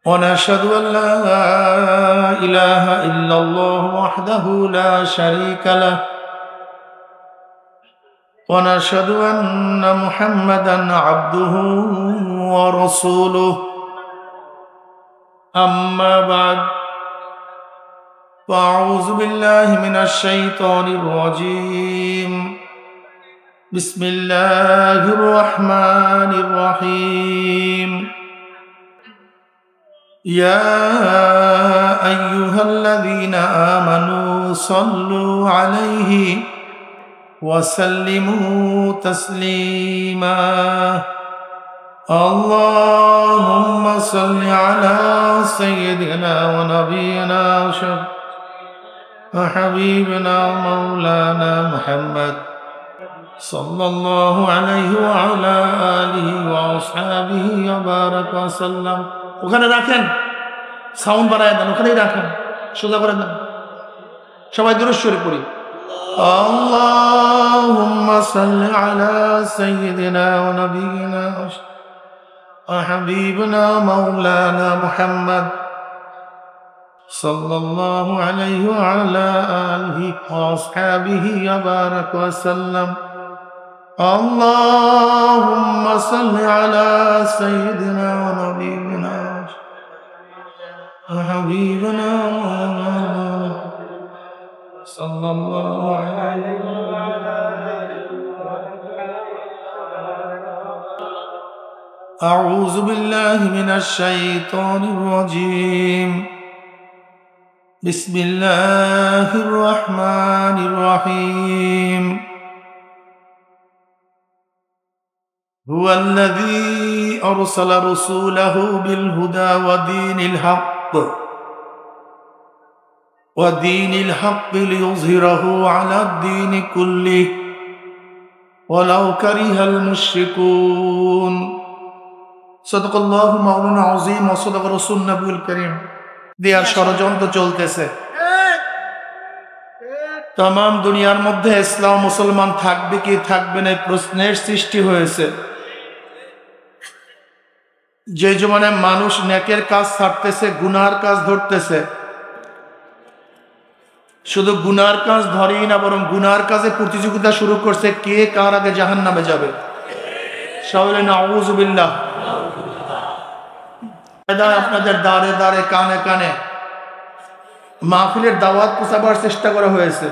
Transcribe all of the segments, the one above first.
ونشهد أن لا إله إلا الله وحده لا شريك له ونشهد أن محمدا عبده ورسوله أما بعد فأعوذ بالله من الشيطان الرجيم بسم الله الرحمن الرحيم يا أيها الذين آمنوا صلوا عليه وسلموا تسليما اللهم صل على سيدنا ونبينا وحبيبنا مولانا محمد صلى الله عليه وعلى آله وأصحابه وبارك وسلم ওখানে রাখেন সাউন্ড বাড়ায় দেন ওখানেই রাখেন সোজা করে দেন সবাই দুরূদ শরীফ পড়ি আল্লাহুম্মা সাল্লি আলা সাইয়্যিদিনা ওয়া নাবিয়িনা ওয়া হাবিবিনা মাওলানা মুহাম্মদ সাল্লাল্লাহু আলাইহি ওয়া আলা আলিহি ওয়া আসহাবিহি ওয়া বারাকা ওয়া সাল্লাম اللهم صل على سيدنا ونبينا وحبيبنا صلى الله عليه أعوذ بالله من الشيطان الرجيم بسم الله الرحمن الرحيم هو الذي أرسل رسوله بالهدى ودين الحق ليظهره على الدين كله ولو كره المشركون صدق الله مولانا العظيم وصدق رسول النبي الكريم দেয়ার ষড়যন্ত্র চলতেছে तमाम দুনিয়ার মধ্যে ইসলাম মুসলমান থাকবে কি থাকবে না প্রশ্নের সৃষ্টি হয়েছে যে জমানে মানুষ নেকের কাজ ছাড়তেছে গুনার কাজ ধরতেছে শুধু গুনার কাজ ধরেই না বরং গুনার কাজে প্রতিযোগিতা শুরু করছে কে কার আগে জাহান্নামে যাবে সবাই নাউযু বিল্লাহ আপনাদের দাঁড়ে দাঁড়ে কানে কানে মাহফিলের দাওয়াত পৌঁছাবার চেষ্টা করা হয়েছে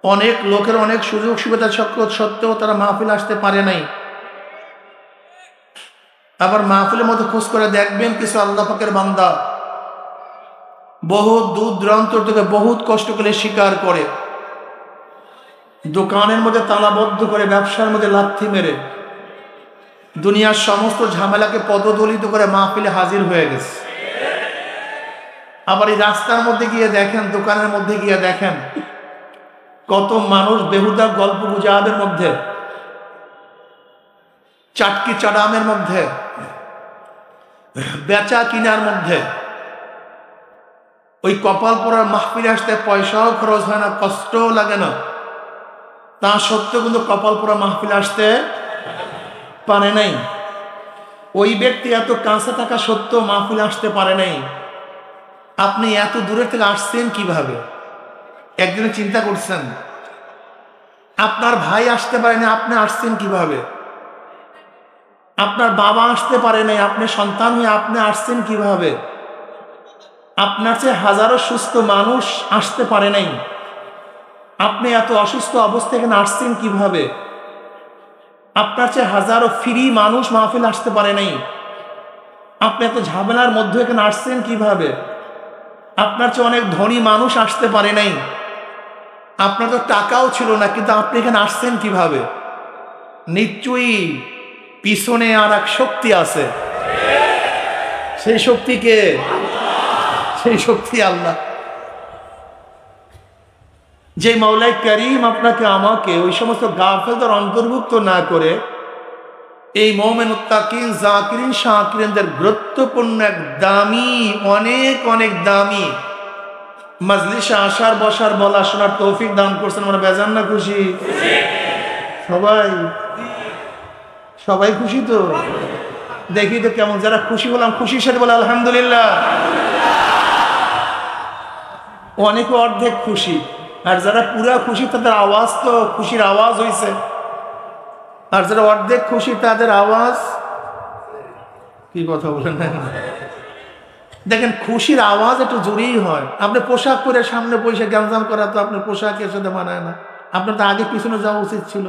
অনেক লোকের অনেক সুযোগ সুবিধা সত্ত্বেও তারা মাহফিল আসতে পারে নাই আবার মাহফিলের মধ্যে খোঁজ করে দেখবেন কিছু আল্লাহ পাকের বান্দা বহুত দূর দূরান্ত থেকে বহুত কষ্ট করে স্বীকার করে দোকানের মধ্যে তালাবদ্ধ করে ব্যবসার মধ্যে লাথি মেরে দুনিয়ার সমস্ত ঝামেলাকে পদদলিত করে মাহফিলে হাজির হয়ে গেছে আবার এই রাস্তার মধ্যে গিয়ে দেখেন দোকানের মধ্যে গিয়ে দেখেন কত মানুষ বেহুদা গল্প গুজবের মধ্যে চাটকি চাড়ামের মধ্যে বেচা কিনার মধ্যে ওই কপাল পরার মাহফিলে আসতে পয়সাও খরচ হয় না কষ্টও লাগে না তা সত্ত্বেও কিন্তু কপাল পরা মাহফিলে আসতে পারে নাই ওই ব্যক্তি এত কাছে থাকা সত্ত্বেও মাহফিলে আসতে পারে নাই আপনি এত দূরের থেকে আসছেন কিভাবে একদিনে চিন্তা করছেন আপনার ভাই আসতে পারে না আপনি আসছেন কিভাবে আপনার বাবা আসতে পারে নাই আপনি সন্তান হয়ে আপনি আসছেন কিভাবে আপনার চেয়ে হাজারো সুস্থ মানুষ আসতে পারে নাই আপনি এত অসুস্থ অবস্থা এখানে আসছেন কিভাবে আপনার চেয়ে হাজারো ফ্রি মানুষ মাহফিল আসতে পারে নাই আপনি এত ঝামেলার মধ্যে এখানে আসছেন কিভাবে আপনার চেয়ে অনেক ধনী মানুষ আসতে পারে নাই আপনার তো টাকাও ছিল না কিন্তু আপনি এখানে আসছেন কিভাবে নিশ্চয়ই পিছনে আর এক শক্তি আছে সেই শক্তিকে সেই শক্তি আল্লাহ যে মাওলাই করিম আপনাকে আমাকে ওই সমস্ত গাফেলদের অন্তর্ভুক্ত না করে এই মুমিন মুত্তাকিন জাকিরিন শাকিরিনদের গুরুত্বপূর্ণ এক দামি অনেক অনেক দামি মজলিসে আসার বসার বলা শোনার তৌফিক দান করছেন আমরা বেজান না খুশি সবাই সবাই খুশি তো দেখি তো কেমন, যারা খুশি হলাম খুশির সাথে বলে আলহামদুলিল্লাহ। অনেকে অর্ধেক খুশি, আর যারা পুরা খুশি তাদের আওয়াজ তো খুশির আওয়াজ হয়েছে, আর যারা অর্ধেক খুশি তাদের আওয়াজ কি কথা বলেন না। দেখেন খুশির আওয়াজ একটু জোরেই হয়। আপনি পোশাক পরে সামনে পয়সা গ্যামজাম করা তো আপনার পোশাকের সাথে মানায় না, আপনার তো আগে পিছনে যাওয়া উচিত ছিল।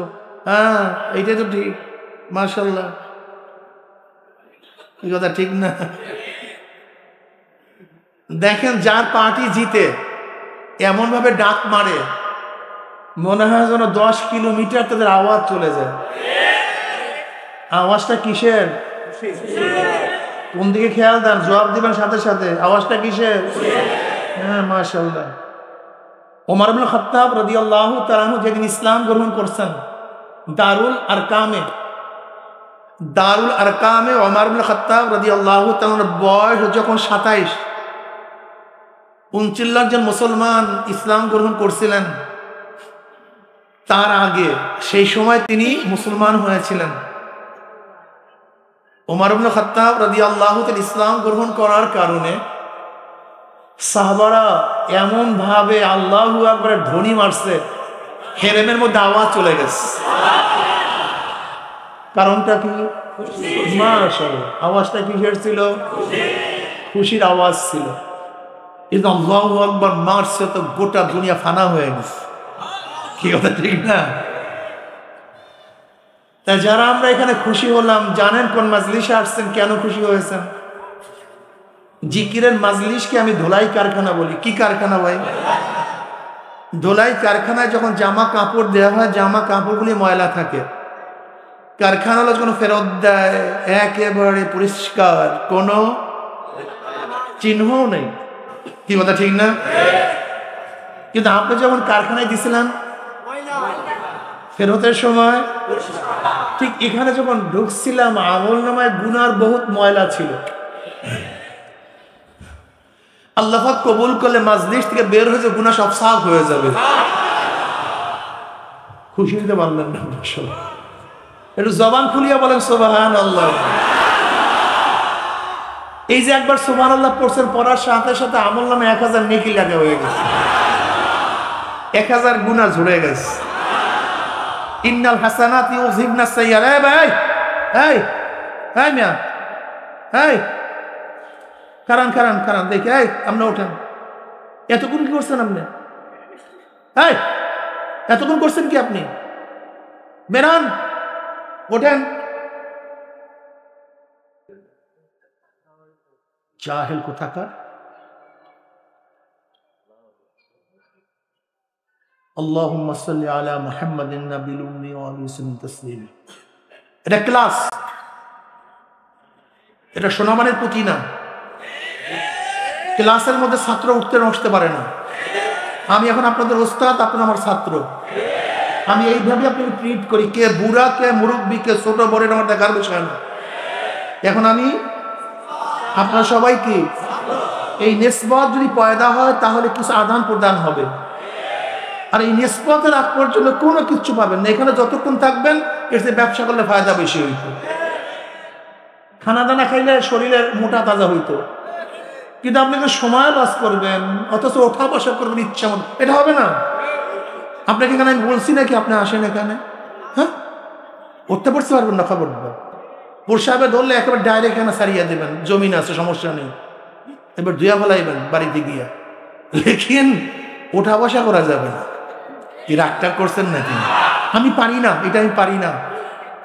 হ্যাঁ এইটাই তো ঠিক, মাশাআল্লাহ, এই কথা ঠিক না? দেখেন যার পার্টি জিতে এমন ভাবে ডাক মারে মনে হয় যেন 10 কিলোমিটার তাদের আওয়াজ চলে যায়। আওয়াজটা কিসের? কোন দিকে খেয়াল দেন, জবাব দিবেন সাথে সাথে। আওয়াজটা কিসের? হ্যাঁ মাশাআল্লাহ। ওমর ইবনে খাত্তাব রাদিয়াল্লাহু তাআলা আনহু যেদিন ইসলাম গ্রহণ করছেন দারুল আরকামে ওমর ইবনে খাত্তাব রাদিয়াল্লাহু তাআলার বয়স যখন 27, 39 জন মুসলমান ইসলাম গ্রহণ করছিলেন তার আগে, সেই সময় তিনি মুসলমান হয়েছিলেন। ওমর ইবনে খাত্তাব রাদিয়াল্লাহু তাআলা ইসলাম গ্রহণ করার কারণে সাহাবারা এমন ভাবে আল্লাহু আকবারের ধ্বনি মারছে, হেরেমের মধ্যে আওয়াজ চলে গেছে। কারণটা কি? মাশাআল্লাহ, আওয়াজটা কিসের ছিল? খুশির আওয়াজ ছিল। কিন্তু আল্লাহু আকবার মারছে তো গোটা দুনিয়া ফানা হয়ে গেছে। কি কথা ঠিক না? তাই যারা আমরা এখানে খুশি হলাম, জানেন কোন মাজলিসে আসছেন, কেন খুশি হয়েছেন? জিকিরের মাজলিসকে আমি ধোলাই কারখানা বলি। কি কারখানা ভাই? ধোলাই কারখানায় যখন জামা কাপড় দেওয়া হয়, জামা কাপড়গুলি ময়লা থাকে, কারখানাওয়ালা যখন ফেরত দেয় একেবারে পরিষ্কার, কোনো চিহ্নও নেই। কি কথা ঠিক না? কিন্তু আপনি যখন কারখানায় দিছিলেন ফেরতের সময়, ঠিক এখানে যখন ঢুকছিলাম আমলনামায় গুনার বহুত ময়লা ছিল। আল্লাহ পাক কবুল করলে মাজলিস থেকে বের হয়েছে গুনাহ সব সাফ হয়ে যাবে। খুশি হতে পারলেন না? একটু জবান খুলিয়া বলেন সুবহানাল্লাহ। এই যে একবার সুবহানাল্লাহ পড়ছেন, পড়ার সাথে সাথে আমলনামায় 1000 নেকি লাগা হয়ে গেছে, 1000 গুনাহ ঝরে গেছে। ইন্নাল হাসানাতি ইউযহিবনাস সাইয়্যাত। এই ভাই, এই মিয়া, এই কারণ দেখি, এই আপনি ওঠেন। এতক্ষণ কি করছেন আপনি? এই এতক্ষণ করছেন কি আপনি? বেরান, ওঠেন। জাহেল কোথাকার। আল্লাহুম্মা সাল্লি আলা মুহাম্মাদিন নাবিয়্যিল উম্মি ওয়া আলিহি ওয়াসাল্লাম তাসলিমা। এটা ক্লাস, এটা সোনামানের পুঁথি না। ক্লাসের মধ্যে ছাত্র উঠতে বসতে পারে না। আমি এখন আপনাদের ওস্তাদ, আপনার আমার ছাত্র। আমি এইভাবে আপনাকে ট্রিট করি, কে বুড়া, কে মুরব্বী, কে ছোট বড়, আমার দেখার বিষয় না। এখন আমি আপনারা সবাই কি এই নিসবত যদি পয়দা হয় তাহলে কিছু আদান প্রদান হবে, আর এই নিসবতের আগ পর্যন্ত কোনো কিছু পাবেন না। এখানে যতক্ষণ থাকবেন এর চেয়ে ব্যবসা করলে ফায়দা বেশি হইতো। খানা দানা খাইলে শরীরের মোটা তাজা হইতো, কিন্তু আপনি সময় লস করবেন অথচ ওঠা বসা করবেন ইচ্ছা মতো, এটা হবে না। আপনাকে এখানে আমি বলছি নাকি আপনি আসেন এখানে? হ্যাঁ, উঠতে পড়তে পারবেন না, খবরদার। পোশাবে ধরলে একেবারে ডাইরেক্ট এখানে সারিয়ে দেবেন, জমিন আছে, সমস্যা নেই, এবার ধুয়া ফেলাইবেন বাড়িতে গিয়া। লেখিন ওঠা বসা করা যাবে না। কি রাগটা করছেন নাকি? আমি পারি না, এটা আমি পারি না,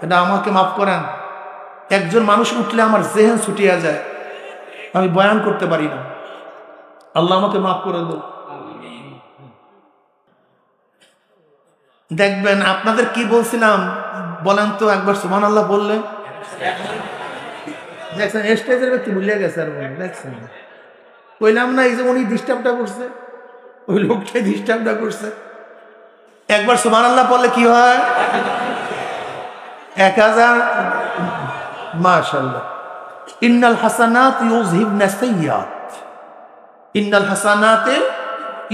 এটা আমাকে মাফ করেন। একজন মানুষ উঠলে আমার জেহেন ছুটিয়া যায়, আমি বয়ান করতে পারি না, আল্লাহ আমাকে মাফ করে দেব। দেখবেন আপনাদের কি বলছিলাম বলেন তো একবার সুবহানাল্লাহ বললে। দেখছেন স্টেজের ব্যক্তি ভুলে গেছে, আর দেখছেন কইলাম না এই যে উনি ডিস্টার্বটা করছে, ওই লোকটাই ডিস্টার্বটা করছে। একবার সুবহানাল্লাহ বললে কি হয়? 1000। মাশাআল্লাহ। ইন্নাল হাসানাত ইউযহিবনা সাইয়্যাত, ইন্নাল হাসানাত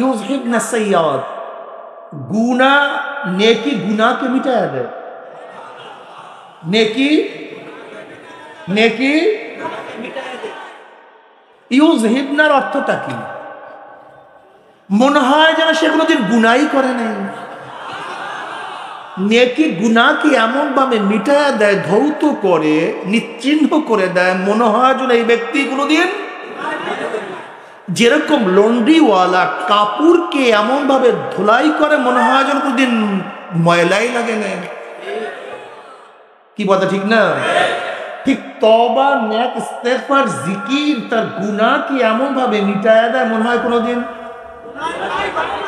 ইউযহিবনা সাইয়্যাত। গুনাহ, নেকি গুনাহকে মিটায় দেয়। নেকি নেকি ইউযহিবনার অর্থটা কি? মনে হয় যেন সে কোনোদিন গুনাই করে নাই। নেকি গুনাহকে এমন ভাবে মিটায়া দেয়, ধৌত করে, নিশ্চিহ্ন করে দেয়, মনে হয় যেন এই ব্যক্তি কোনোদিন, যেরকম লন্ড্রিওয়ালা কাপড়কে এমন ভাবে ধুলাই করে মনে হয় যেন কোনোদিন ময়লাই লাগে না। কি কথা ঠিক না? ঠিক তওবা, নেক, ইস্তেগফার, জিকির তার গুনাহকে এমন ভাবে মিটায়া দেয় মনে হয় কোনোদিন।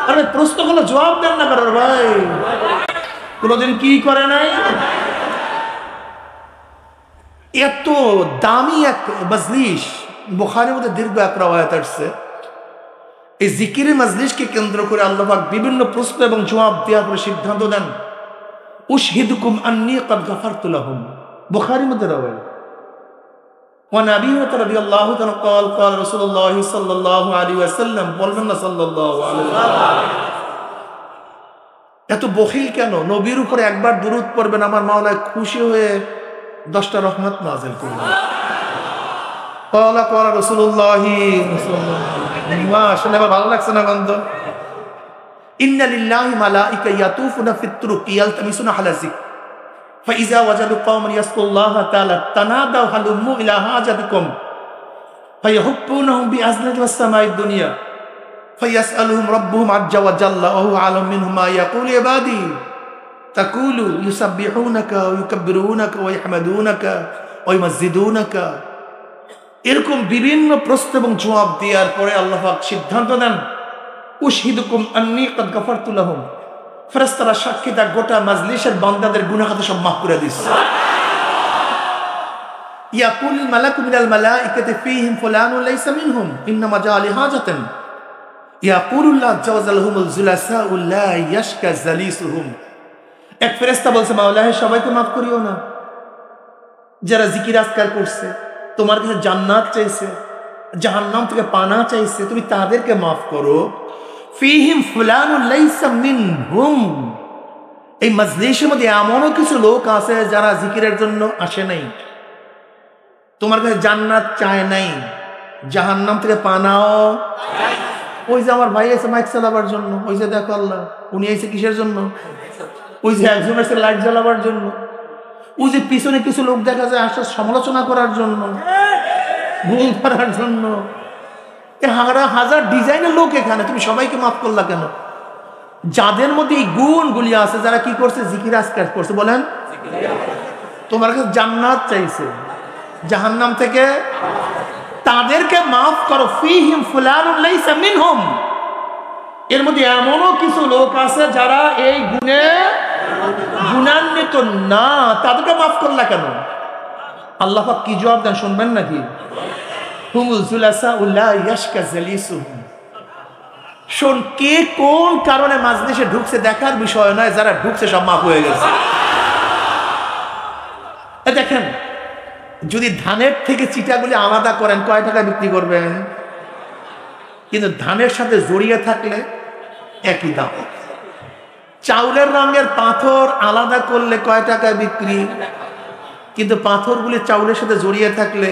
আরে প্রশ্ন করলে জবাব দেন না কারোর ভাই, কোনোদিন কি করে নাই? এত দামি এক মজলিস, বুখারীর মধ্যে দীর্ঘ এক রওয়ায়াত আসছে, এই জিকিরের মজলিসকে কেন্দ্র করে আল্লাহ পাক বিভিন্ন প্রশ্ন এবং জবাব দেওয়ার পরে সিদ্ধান্ত দেন, উশহিদুকুম আন্নী ক্বাদ গাফারতু লাহুম। বুখারীর মধ্যে রওয়ায়াত। ওয়া নবী রাদিয়াল্লাহু তাআলা قال قال رسول الله صلى الله عليه وسلم, বলবেন না সাল্লাল্লাহু আলাইহি ওয়াসাল্লাম। এত বখিল কেন? নবীর উপরে একবার দুরূদ পড়বেন, আমার মাওলা খুশি হয়ে 10টা রহমত নাযিল করবেন। قال قال رسول الله শুনে ভালো লাগছে না বন্ধু? ইন্না লিল্লাহি মালাইকা ইয়াতুফুনা ফিত তুরুকি ইয়ালতামিসুনা আলা যিকর ফাইযা ওয়াজাদু কওমান ইয়াসকুল্লাহা তাআলা তানাদাউ হালুম্মু ইলা হাজাতিকুম ফায়াহুব্বুনাহুম বিআজনাতি ওয়াস সামাঈদ দুনিয়া ফায়াসআলুহুম রাব্বুহুম আজ্জা ওয়া জাল্লা ওয়া হুয়া আ'লামু মিনহুম মা ইয়াকুলু ইবাদি তাকুলু ইউসাব্বিহুনাকা ওয়া ইউকাব্বিরুনাকা ওয়া ইয়াহমাদুনাকা ওয়া ইউমাজ্জিদুনাকা। এরকম বিভিন্ন প্রশ্ন এবং জবাব দেওয়ার পরে আল্লাহ পাক সিদ্ধান্ত দেন, উশহিদুকুম আন্নী ক্বাদ গাফারতু লাহুম। ফেরেশতারা সাক্ষী দেয় গোটা মাজলিসের বান্দাদের গুনাহ খাতা সব মাফ করে দিচ্ছে। ইয়াকুল মালাকু মিনাল মালাইকাতি ফীহিম ফুলানুন লাইসা মিনহুম ইন্নামা জাআ লিহাজাতিন ইয়াকুলুল্লাহ আযজা ওয়া জাল্লা হুমুল জুলাসাউ লা ইয়াশকা জালিসুহুম। এক ফেরেশতা বলছে, মাওলা হে, সবাইকে মাফ করিও না, যারা জিকির আজকার করছে, তোমার কাছে জান্নাত চাইছে, জাহান্নাম থেকে পানা চাইছে, তুমি তাদেরকে মাফ করো। ফীহিম ফুলানুন লাইসা মিনহুম, এই মজলিসের মধ্যে এমনও কিছু লোক আছে যারা জিকিরের জন্য আসে নাই, তোমার কাছে জান্নাত চায় নাই, জাহান্নাম থেকে পানাও। ওই যে আমার ভাই আছে মাইক চালাবার জন্য, ওই যে দেখো আল্লাহ, উনি এসে কিসের জন্য? ওই যে একজন এসে লাইট জ্বালাবার জন্য, ওই যে পিছনে কিছু লোক দেখা যায় আসলে সমালোচনা করার জন্য, ভুল করার জন্য। হাজার ডিজাইনের লোক এখানে, তুমি সবাইকে মাফ করলা কেন? যাদের মধ্যে এই গুণগুলি আছে, যারা কি করছে, জিকির আজকার করছে, বলেন, তোমার কাছে জান্নাত চাইছে, জাহান্নাম থেকে, তাদেরকে মাফ করো। ফীহিম ফুলানুন লাইসা মিনহুম, এর মধ্যে এমনও কিছু লোক আছে যারা এই গুণে গুণান্বিত না, তাদেরকে মাফ করলা কেন? আল্লাহ পাক কি জবাব দেন শুনবেন নাকি? হুমুল জুলাসাউ লা ইয়াশকা জালিসুহুম। শোন, কে কোন কারণে মাজলিসে ঢুকছে দেখার বিষয় নয়, যারা ঢুকছে সব মাফ হয়ে গেছে। দেখেন, যদি ধানের থেকে চিটাগুলি আলাদা করেন, কয় টাকা বিক্রি করবেন? কিন্তু ধানের সাথে জড়িয়ে থাকলে একই দাম। চাউলের রঙের পাথর আলাদা করলে কয় টাকা বিক্রি? কিন্তু পাথরগুলি চাউলের সাথে জড়িয়ে থাকলে।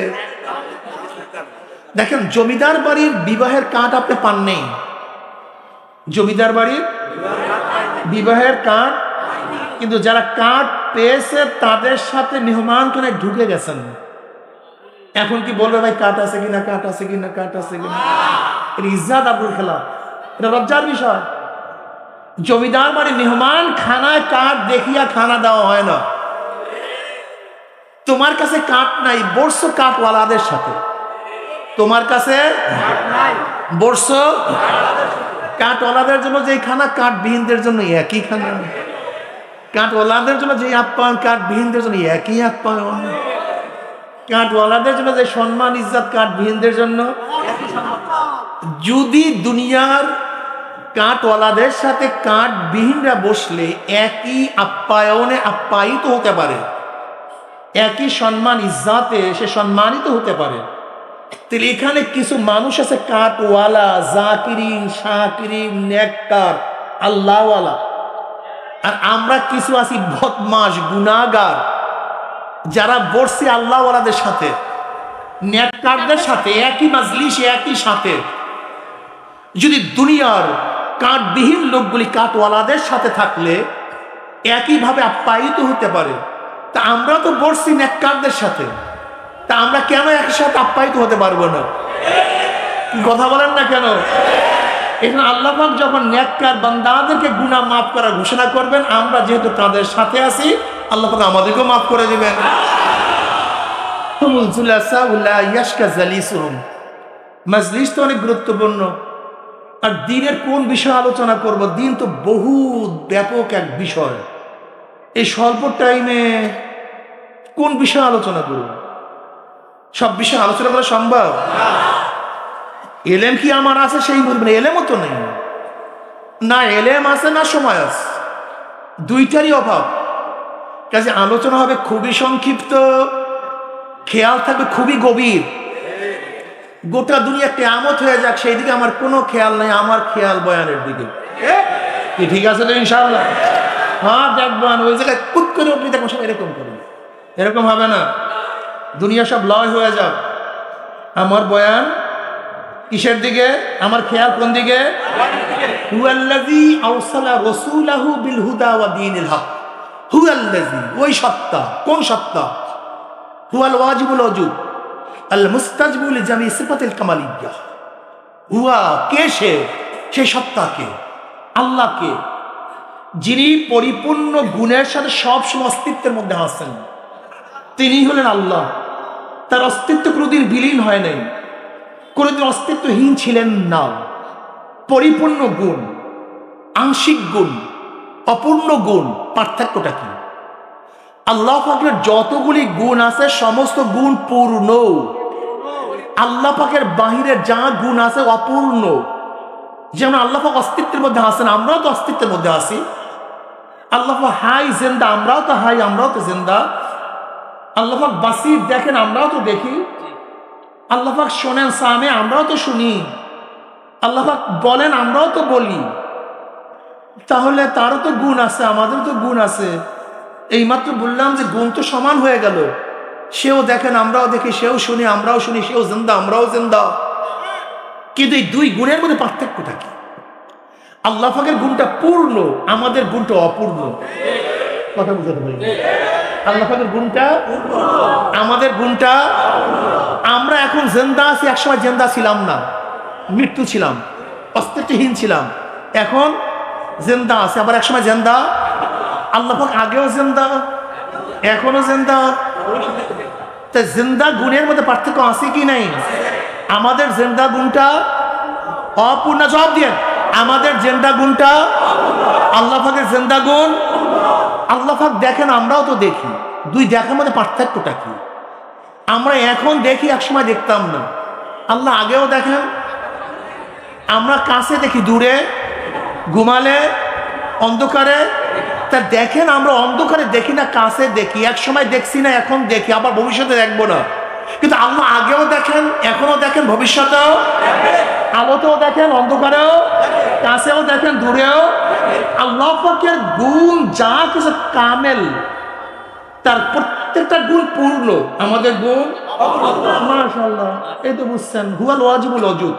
দেখেন, জমিদার বাড়ির বিবাহের কার্ড আপনি পান নেই, জমিদার বাড়ির বিবাহের কার্ড, কিন্তু যারা কার্ড পেয়েছে তাদের সাথে মেহমান করে ঢুকে গেছেন। এখন কি বলবে, ভাই কার্ড আছে কিনা, কার্ড আছে কিনা, কার্ড আছে কিনা? এটা ইজ্জাত আবরুর খেলা, এটা লজ্জার বিষয়। জমিদার বাড়ি মেহমান খানায় কার্ড দেখিয়া খানা দেওয়া হয় না। তোমার কাছে কার্ড নাই, বসছো কার্ডওয়ালাদের সাথে। তোমার কাছে বসছো কার্ডওয়ালাদের জন্য যে খানা, কার্ডবিহীনদের জন্য একই খানা। কার্ডওয়ালাদের জন্য যে আপ্যায়ন, কার্ডবিহীনদের জন্য একই আপ্যায়ন। কার্ডওয়ালাদের জন্য যে সম্মান ইজ্জত, কার্ডবিহীনদের জন্য। যদি দুনিয়ার কার্ডওয়ালাদের সাথে কার্ডবিহীনরা বসলে একই আপ্যায়নে আপ্যায়িত হতে পারে, একই সম্মান ইজ্জাতে সে সম্মানিত হতে পারে, তাহলে এখানে কিছু মানুষ আছে কার্ডওয়ালা, জাকিরিন, শাকিরিন, নেককার, আল্লাহওয়ালা, আর আমরা কিছু আছি বদমাশ, গুনাহগার। যারা বসছে আল্লাহওয়ালাদের সাথে, নেককারদের সাথে, একই মাজলিসে একই সাথে, যদি দুনিয়ার কাঠবিহীন লোকগুলি কাঠওয়ালাদের সাথে থাকলে একইভাবে আপ্যায়িত হতে পারে, তা আমরা তো বসছি নেককারদের সাথে, তা আমরা কেন একসাথে আপ্যায়িত হতে পারবো না? কথা বলেন না কেন? এখানে আল্লাহ পাক যখন নেককার বান্দাদেরকে গুনাহ মাফ করার ঘোষণা করবেন, আমরা যেহেতু তাদের সাথে আছি, আল্লাহ পাক আমাদেরকেও মাফ করে দিবেন। মাজলিস তো অনেক গুরুত্বপূর্ণ। আর দিনের কোন বিষয়ে আলোচনা করব? দিন তো বহুত ব্যাপক এক বিষয়। এই স্বল্প টাইমে কোন বিষয়ে আলোচনা করব? সব বিষয়ে আলোচনা করা সম্ভব? এলেম কি আমার আছে সেই বলবেন? এলেমও তো নেই, না এলেম আছে না সময় আছে, দুইটারই অভাব। কাজে আলোচনা হবে খুবই সংক্ষিপ্ত, খেয়াল থাকবে খুবই গভীর। গোটা দুনিয়া কিয়ামত হয়ে যাক, সেই দিকে আমার কোনো খেয়াল নাই, আমার খেয়াল বয়ানের দিকে। কি ঠিক আছে তো ইনশাআল্লাহ? হ্যাঁ, দেখবেন ওই জায়গায় কুত করে উঠলি, দেখো সব এরকম করবে, এরকম হবে না। দুনিয়া সব লয় হয়ে যাক, আমার বয়ান কিসের দিকে, আমার খেয়াল কোন দিকে? হুয়াল্লাযী আরসালা রাসূলাহু বিল হুদা ওয়া দীনিল হক। হুয়াল্লাযী, ওই সত্তা। কোন সত্তা? হুয়াল ওয়াজিবুল ওজুদ আল মুস্তাজিবু লিজামি সিফাতিল কামালিয়্যা। হুয়া, কে সে? সেই সত্তাকে, আল্লাহকে, যিনি পরিপূর্ণ গুণের সাথে সবসময় অস্তিত্বের মধ্যে আছেন। তিনি হলেন আল্লাহ। তার অস্তিত্ব কোনোদিন বিলীন হয় নাই, কোনোদিন অস্তিত্বহীন ছিলেন না। পরিপূর্ণ গুণ, আংশিক গুণ, অপূর্ণ গুণ, পার্থক্যটা কি? আল্লাহ পাকের যতগুলি গুণ আছে সমস্ত গুণ পূর্ণ। আল্লাহ পাকের বাহিরে যা গুণ আছে অপূর্ণ। যেমন আল্লাহ পাক অস্তিত্বের মধ্যে আছেন, আমরাও তো অস্তিত্বের মধ্যে আছি। আল্লাহ পাক হাই, জিন্দা, আমরাও তো হাই, আমরাও তো জিন্দা। আল্লাহ পাক বাসির, দেখেন, আমরাও তো দেখি। আল্লাহ পাক শোনেন, সামে, আমরাও তো শুনি। আল্লাহ পাক বলেন, আমরাও তো বলি। তাহলে তারও তো গুণ আছে, আমাদেরও তো গুণ আছে। এইমাত্র বললাম যে গুণ তো সমান হয়ে গেল। সেও দেখেন, আমরাও দেখি, সেও শুনি, আমরাও শুনি, সেও জিন্দা, আমরাও জিন্দা। কিন্তু এই দুই গুণের মধ্যে পার্থক্যটা কি? আল্লাহ পাকের গুণটা পূর্ণ, আমাদের গুণটা অপূর্ণ। কথা বুঝাতে পারি? আল্লাহ পাকের গুণটা, আমাদের গুণটা। আমরা এখন জিন্দা আছি, একসময় জিন্দা ছিলাম না, মৃত্যু ছিলাম, অস্তিত্বহীন ছিলাম। এখন জিন্দা আছে, আবার একসময় জিন্দা। আল্লাহ পাক আগেও জিন্দা, এখনো জিন্দা। তা জিন্দা গুণের মধ্যে পার্থক্য আছে কি নাই? আমাদের জিন্দা গুণটা অপূর্ণ। জবাব দিয়ে, আমাদের জিন্দা গুণটা, আল্লাহ পাকের জিন্দা গুণ। আল্লাহ পাক দেখেন, আমরাও তো দেখি। দুই দেখার মধ্যে পার্থক্যটা কি? আমরা এখন দেখি, একসময় দেখতাম না। আল্লাহ আগেও দেখেন। আমরা কাছে দেখি, দূরে, ঘুমালে, অন্ধকারে। তা দেখেন, আমরা অন্ধকারে দেখি না, কাছে দেখি। এক সময় দেখছি না, এখন দেখি, আবার ভবিষ্যতে দেখবো না। কিন্তু আল্লাহ আগেও দেখেন, এখনো দেখেন, ভবিষ্যতেও। আলোতেও দেখেন, অন্ধকারেও, কাছেও দেখেন, দূরেও। আল্লাহ পাকের গুণ যা কিছু কামেল, তার প্রত্যেকটা গুণ পূর্ণ। আমাদের গুণ মাশাআল্লাহ, এই তো বুঝছেন। হুয়াল ওয়াজিবুল ওজুদ,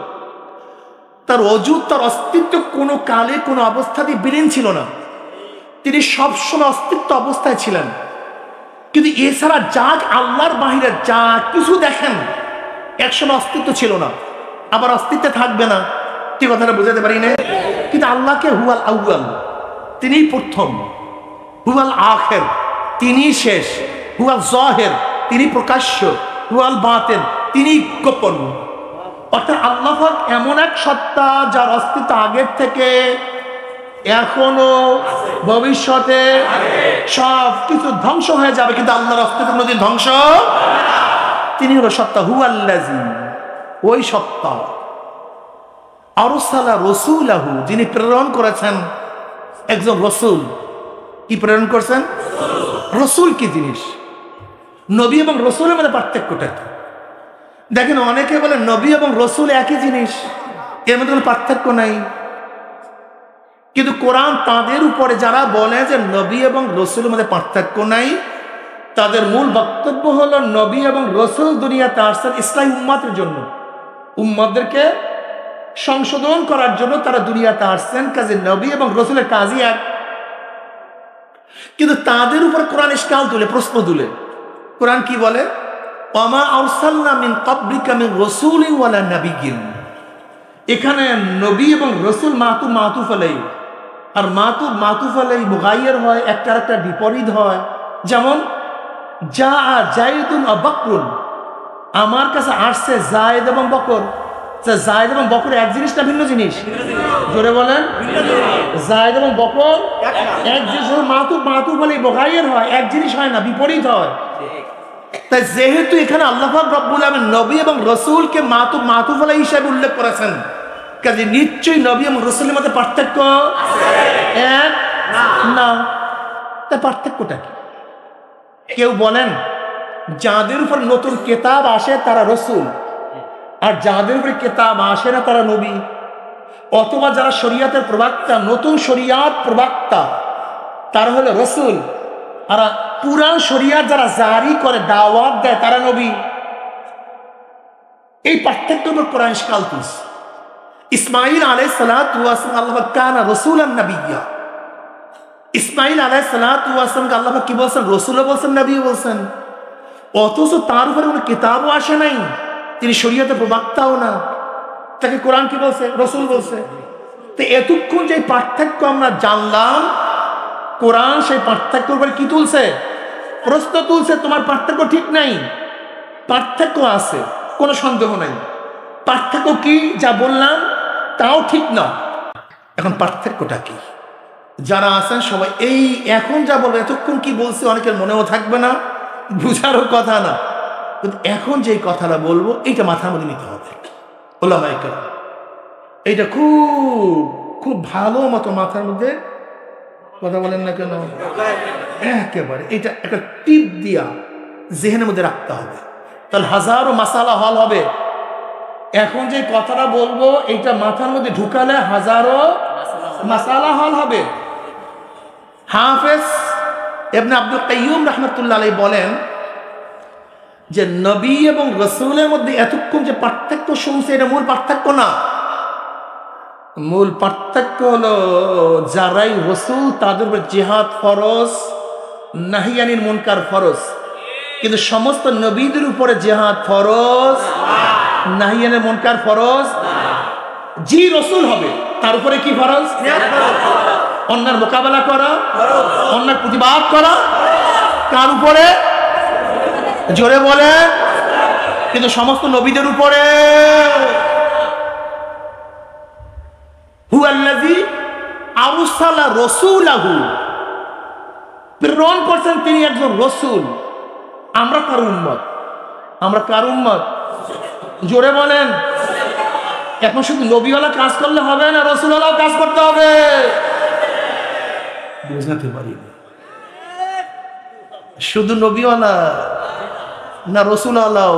তার অজুদ, তার অস্তিত্ব কোনো কালে কোনো অবস্থাতেই বিলীন ছিল না। তিনি সবসময় অস্তিত্ব অবস্থায় ছিলেন। কিন্তু এছাড়া যা আল্লাহর বাহিরে যা কিছু দেখেন, একসময় অস্তিত্ব ছিল না, আবার অস্তিত্বে থাকবে না। কি কথাটা বুঝাতে পারি না? কিন্তু আল্লাহকে হুয়াল আউয়াল, তিনিই প্রথম। হুয়াল আখির, তিনি শেষ। হুয়াল জাহির, তিনি প্রকাশ্য। হুয়াল বাতিন, তিনি গোপন। অর্থাৎ আল্লাহ পাক এমন এক সত্তা, যার অস্তিত্ব আগের থেকে, এখনো, ভবিষ্যতে সব কিছু ধ্বংস হয়ে যাবে, কিন্তু আল্লাহর অস্তিত্ব কোনোদিন ধ্বংস। তিনি হলো সত্তা। হুয়াল্লাযী, ওই সত্তা। আরসালা রাসূলাহু, যিনি প্রেরণ করেছেন একজন রসুল। কি প্রেরণ করছেন? রসুল কি জিনিস? নবী এবং রসুলের মধ্যে পার্থক্যটা কি? দেখেন, অনেকে বলে নবী এবং রসুল একই জিনিস, এর মধ্যে কোনো পার্থক্য নাই। কিন্তু কোরআন তাদের উপরে যারা বলে যে নবী এবং রসুলের মধ্যে পার্থক্য নাই, তাদের মূল বক্তব্য হলো নবী এবং রসুল দুনিয়াতে আসছেন ইসলামী উম্মতের জন্য, উম্মতদেরকে সংশোধন করার জন্য তারা দুনিয়াতে আসছেন। কাজে নবী এবং রসুলের কাজই এক। কিন্তু তাদের উপর কোরআন ইশকাল তুলে, প্রশ্ন তুলে। কোরআন কি বলে? ওয়ামা আরসালনা মিন ক্বাবলিকা মিন রাসূলিন ওয়ালা নাবিয়্যিন। এখানে নবী এবং রসুল মাতুফ আলাইহি, আর মাতুফ আলাইহি মুগায়্যার হয়, একটা একটা বিপরীত হয়। যেমন যা জাইদুন ওয়া বকরুন, আমার কাছে আসছে জায়েদ এবং বকর। জায়েদ এবং বকর এক জিনিস না ভিন্ন জিনিস? জোরে বলেন। জায়েদ এবং বকর এক জিনিস। মাতুফ আলাইহি মুগায়্যার হয়, এক জিনিস হয় না, বিপরীত হয়। তাই যেহেতু এখানে আল্লাহ পাক রব্বুল আলামিন নবী এবং রসুলকে মাতুফ আলাইহি হিসেবে উল্লেখ করেছেন, কাজে নিশ্চয়ই নবী এবং রসুলের মধ্যে পার্থক্য এক না। তা পার্থক্যটা কি? কেউ বলেন যাদের উপর নতুন কিতাব আসে তারা রসুল, আর যাদের উপরে কিতাব আসে না তারা নবী। অথবা যারা শরিয়াতের প্রবক্তা, নতুন শরিয়াত প্রবক্তা, তারা হলো রসুল। আর পুরান শরিয়াত যারা জারি করে, দাওয়াত দেয়, তারা নবী। এই পার্থক্যের উপর কোরআন ইশকাল তুলছে। ইসমাঈল আলাইহিস সালাতু ওয়াস সালাম আল্লাহ কানা রাসূলান নাবিয়্যা। ইসমাঈল আলাইহিস সালাতু ওয়াস সালামকে আল্লাহ কি বলছেন? রসুলও বলছেন, নবীও বলছেন। অথচ তার উপরে কোনো কিতাবও আসে নাই, তিনি শরিয়াতের প্রবক্তাও না, তাকে কোরআন কি বলছে? রসুল বলছে। তো এতক্ষণ যে পার্থক্য আমরা জানলাম, কোরআন সেই পার্থক্যের উপরে কি তুলছে? প্রশ্ন তুলছে। তোমার পার্থক্য ঠিক নাই, পার্থক্য আছে, কোনো সন্দেহ নাই। পার্থক্য কি? যা বললাম তাও ঠিক না। এখন পার্থক্যটা কি? যারা আছেন সবাই এই এখন যা বলবো, এতক্ষণ কি বলছে অনেকের মনেও থাকবে না, বুঝারও কথা না। কিন্তু এখন যে কথাটা বলবো এইটা মাথার মধ্যে নিতে হবে। ওলামায়ে কেরাম এইটা খুব খুব ভালো মতো মাথার মধ্যে, কথা বলেন না কেন, একেবারে এটা একটা টিপ দিয়া জেহেনের মধ্যে রাখতে হবে, তাহলে হাজারো মাসালা হল হবে। এখন যে কথাটা বলবো এইটা মাথার মধ্যে ঢুকালে হাজারো মাসালা হল হবে। হাফেজ ইবনে আব্দুল কাইয়ুম রাহমাতুল্লাহ আলাইহি বলেন যে নবী এবং রসুলের মধ্যে এতক্ষণ যে পার্থক্য শুনছে, এটা মূল পার্থক্য না। মূল পার্থক্য হলো যারাই রসুল তাদের উপর জিহাদ ফরজ, নাহিয়ানিল মুনকার ফরজ। কিন্তু সমস্ত নবীদের উপরে জিহাদ ফরজ, নাহিয়ানিল মুনকার ফরজ। জি রসুল হবে তার উপরে কি ফরজ? অন্যার মোকাবেলা করা, অন্যার প্রতিবাদ করা। কার উপরে? জোরে বলে। কিন্তু সমস্ত নবীদের উপরে। হুয়াল্লাযী আরসালা রাসূলাহু, প্রেরণ করছেন তিনি একজন রসুল। আমরা কার উম্মত? আমরা কার উম্মত? জোরে বলেন। এখন শুধু নবীওয়ালা কাজ করলে হবে না, রসুলওয়ালাও কাজ করতে হবে। বুঝাতে পারি না, শুধু নবীওয়ালা না রসুলওয়ালাও।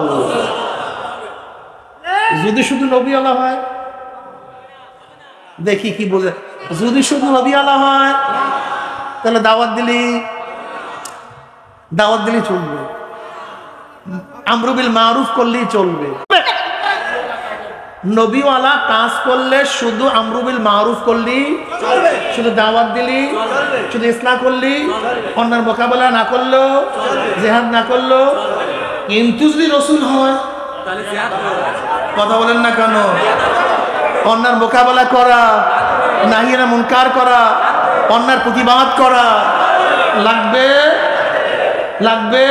যদি শুধু নবীওয়ালা হয়, দেখি কি বোঝে। যদি শুধু নবীওয়ালা হয় তাহলে দাওয়াত দিলেই চলবে, আমরু বিল মারুফ করলেই চলবে। নবীওয়ালা কাজ করলে শুধু আমরু বিল মারুফ করলি, শুধু দাওয়াত দিলি, শুধু ইসলাহ করলি, অন্যার মোকাবেলা না করলো, জিহাদ না করলো। কিন্তু যদি রসুল হয়, কথা বলেন না কেন, অন্যার মোকাবেলা করা, নাহিয়ানা মুনকার করা, অন্যার প্রতিবাদ করা লাগবে লাগবে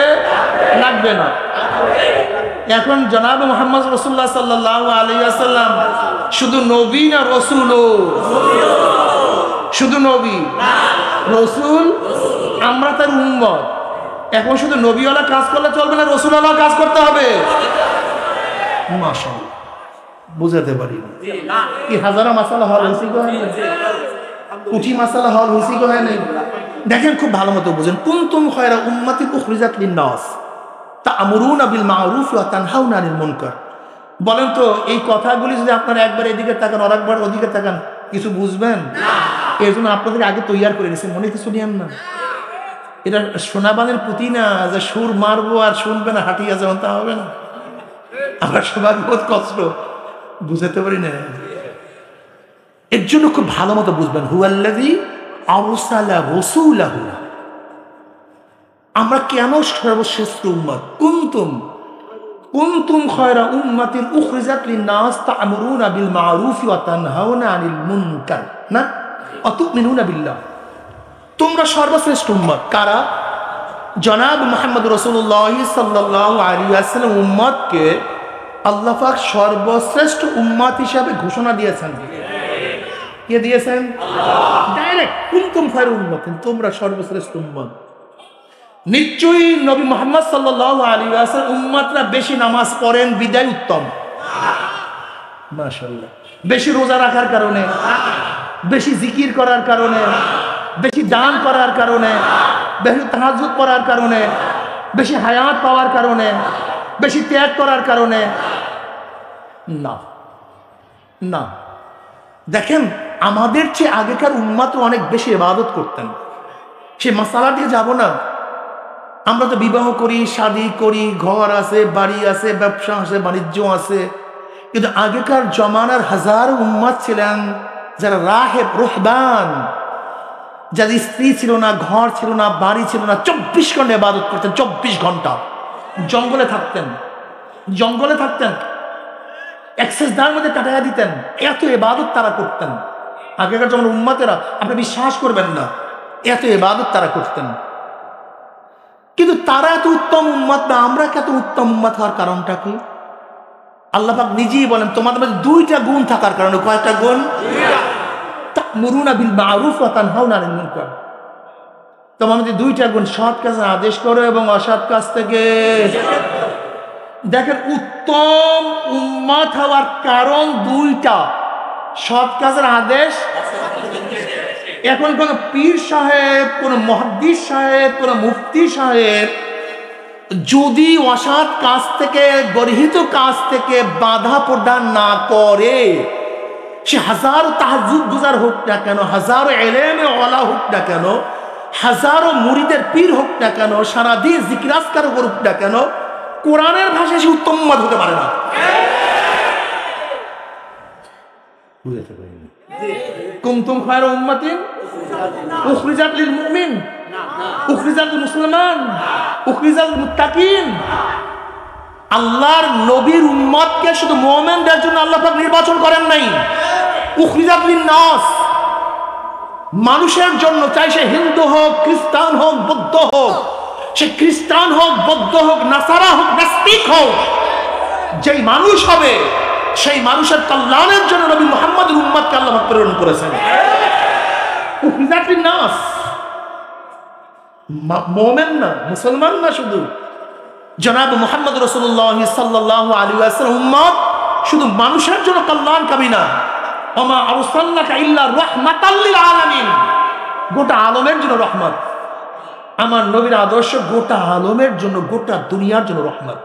লাগবে না। এখন জনাব মুহাম্মদ রাসূলুল্লাহ সাল্লাল্লাহু আলাইহি ওয়াসাল্লাম শুধু নবী না রসুল? শুধু নবী রসুল, আমরা তার উম্মত। এখন শুধু নবীওয়ালা কাজ করলে চলবে না, রসুলওয়ালা কাজ করতে হবে। মাশাআল্লাহ, বুঝাতে পারি কি হাজারো মাসালা হল হয়েছি গো, কোটি মাসালা হল হয়েছি গো। দেখেন খুব ভালো মতো বুঝেন। কুনতুম খায়রা উম্মাতিন উখরিজাত লিন-নাস তা'মুরুনা বিল মা'রুফ ওয়া তানহাউনা আনিল মুনকার। বলেন তো এই কথাগুলি যদি আপনারা একবার এদিকে তাকান আর একবার ওদিকে তাকান, কিছু বুঝবেন না। এর জন্য আপনাদের আগে তৈয়ার করে নিয়েছেন, মনে কিছু নিয়েন না। এটা সোনাবানের পুঁতি না যে সুর মারবো আর শুনবে না হাঁটিয়ে যেমন তা হবে না। আমরা সবাই বহুত কষ্ট বুঝাতে পারি না। এর জন্য খুব ভালো মতো বুঝবেন, হুয়াল্লাযী আরসালা রাসূলাহু, আমরা কেন সর্বশ্রেষ্ঠ উম্মত। কুনতুম খায়রা উম্মাতিন উখরিজাত লিন-নাস তা'মুরুনা বিল মা'রুফি ওয়া তানহাউনা আনিল মুনকার না ওয়া তু'মিনুনা বিল্লাহ। তোমরা সর্বশ্রেষ্ঠ উম্মত। কারা? জনাব মুহাম্মদ রাসূলুল্লাহ সাল্লাল্লাহু আলাইহি ওয়াসাল্লাম উম্মতকে আল্লাহ পাক সর্বশ্রেষ্ঠ উম্মত হিসাবে ঘোষণা দিয়েছেন। কে দিয়েছেন? আল্লাহ। ডাইরেক্ট কুনতুম খায়রা উম্মাতিন, তোমরা সর্বশ্রেষ্ঠ উম্মত। নিশ্চয়ই নবী মুহাম্মদ সাল্লাল্লাহু আলাইহি ওয়াসাল্লাম উম্মতরা বেশি নামাজ পড়েন বিদায় উত্তম। মাশাআল্লাহ। বেশি রোজা রাখার কারণে, বেশি জিকির করার কারণে, বেশি দান করার কারণে, বেশি তাহাজ্জুদ পড়ার কারণে, বেশি হায়াত পাওয়ার কারণে, বেশি ত্যাগ করার কারণে না, না। দেখেন আমাদের চেয়ে আগেকার উম্মত অনেক বেশি ইবাদত করতেন। সে মাসালা দিয়ে যাব না। আমরা তো বিবাহ করি, শাদী করি, ঘর আছে, বাড়ি আছে, ব্যবসা আছে, বাণিজ্য আছে, কিন্তু আগেকার জমানার হাজার উম্মত ছিলেন যারা রাহেব রুহবান, যাদের স্ত্রী ছিল না, ঘর ছিল না, বাড়ি ছিল না, 24 ঘন্টা ইবাদত করতেন। 24 ঘন্টা জঙ্গলে থাকতেন, জঙ্গলে থাকতেন, এক্সেসদার মধ্যে কাটাইয়া দিতেন। এত ইবাদত তারা করতেন আগেকার জমানার উম্মতেরা, আপনি বিশ্বাস করবেন না, এত ইবাদত তারা করতেন। কিন্তু তারা এত উত্তম উম্মত না, আমরা কত উত্তম উম্মত হওয়ার কারণটা কি? আল্লাহ পাক নিজেই বলেন তোমাদের মধ্যে 2টা গুণ থাকার কারণে। কয়টা গুণ? তা'মুরুনা বিল মা'রুফ ওয়া তানহাউনা আনিল মুনকার। তোমাদের মধ্যে 2টা গুণ, সৎ কাজের আদেশ করো এবং অসৎ কাজ থেকে। দেখেন উত্তম উম্মত হওয়ার কারণ 2টা, সৎ কাজের আদেশ। এখন কোন পীর সাহেব, কোন মুহাদ্দিস সাহেব, কোন মুফতি সাহেব যদি অসৎ কাজ থেকে, গর্হিত কাজ থেকে বাধা প্রদান না করে, সে হাজারো তাহাজ্জুদ গুজার হোক না কেন, হাজারো ইলমে ওয়ালা হোক না কেন, হাজারো মুরিদের পীর হোক না কেন, সারাদিন জিকির আজকার করুক না কেন, কোরআনের ভাষায় সে উত্তম উম্মত হতে পারে না। বুঝতে পারেন? কুনতুম খায়রা উম্মাতিন উখরিজাত লিল মুমিন, উখরিজাত লিল মুসলমান, উখরিজাত লিল মুত্তাকিন। আল্লাহর নবীর উম্মতকে শুধু মুমিনদের জন্য আল্লাহ পাক নির্বাচন করেন নাই, উখরিজাত লিন নাস, মানুষের জন্য। চাই সে হিন্দু হোক, খ্রিস্টান হোক, বৌদ্ধ হোক, সে খ্রিস্টান হোক, বৌদ্ধ হোক, নাসারা হোক, নাস্তিক হোক, যেই মানুষ হবে সেই মানুষের কল্যাণের জন্য নবী মুহাম্মদের উম্মতকে আল্লাহ পাক প্রেরণ করেছেন। উখরিজাত লিন নাস, মুমিন না, মুসলমান না শুধু। জনাব মুহাম্মদ রাসূলুল্লাহ সাল্লাল্লাহু আলাইহি ওয়াসাল্লাম উম্মত শুধু মানুষের জন্য কল্যাণকামী না, ওমা আরসালনাকা ইল্লা রাহমাতাল লিল আলামিন, গোটা আলমের জন্য রহমত। আমার নবীর আদর্শ গোটা আলমের জন্য, গোটা দুনিয়ার জন্য রহমত।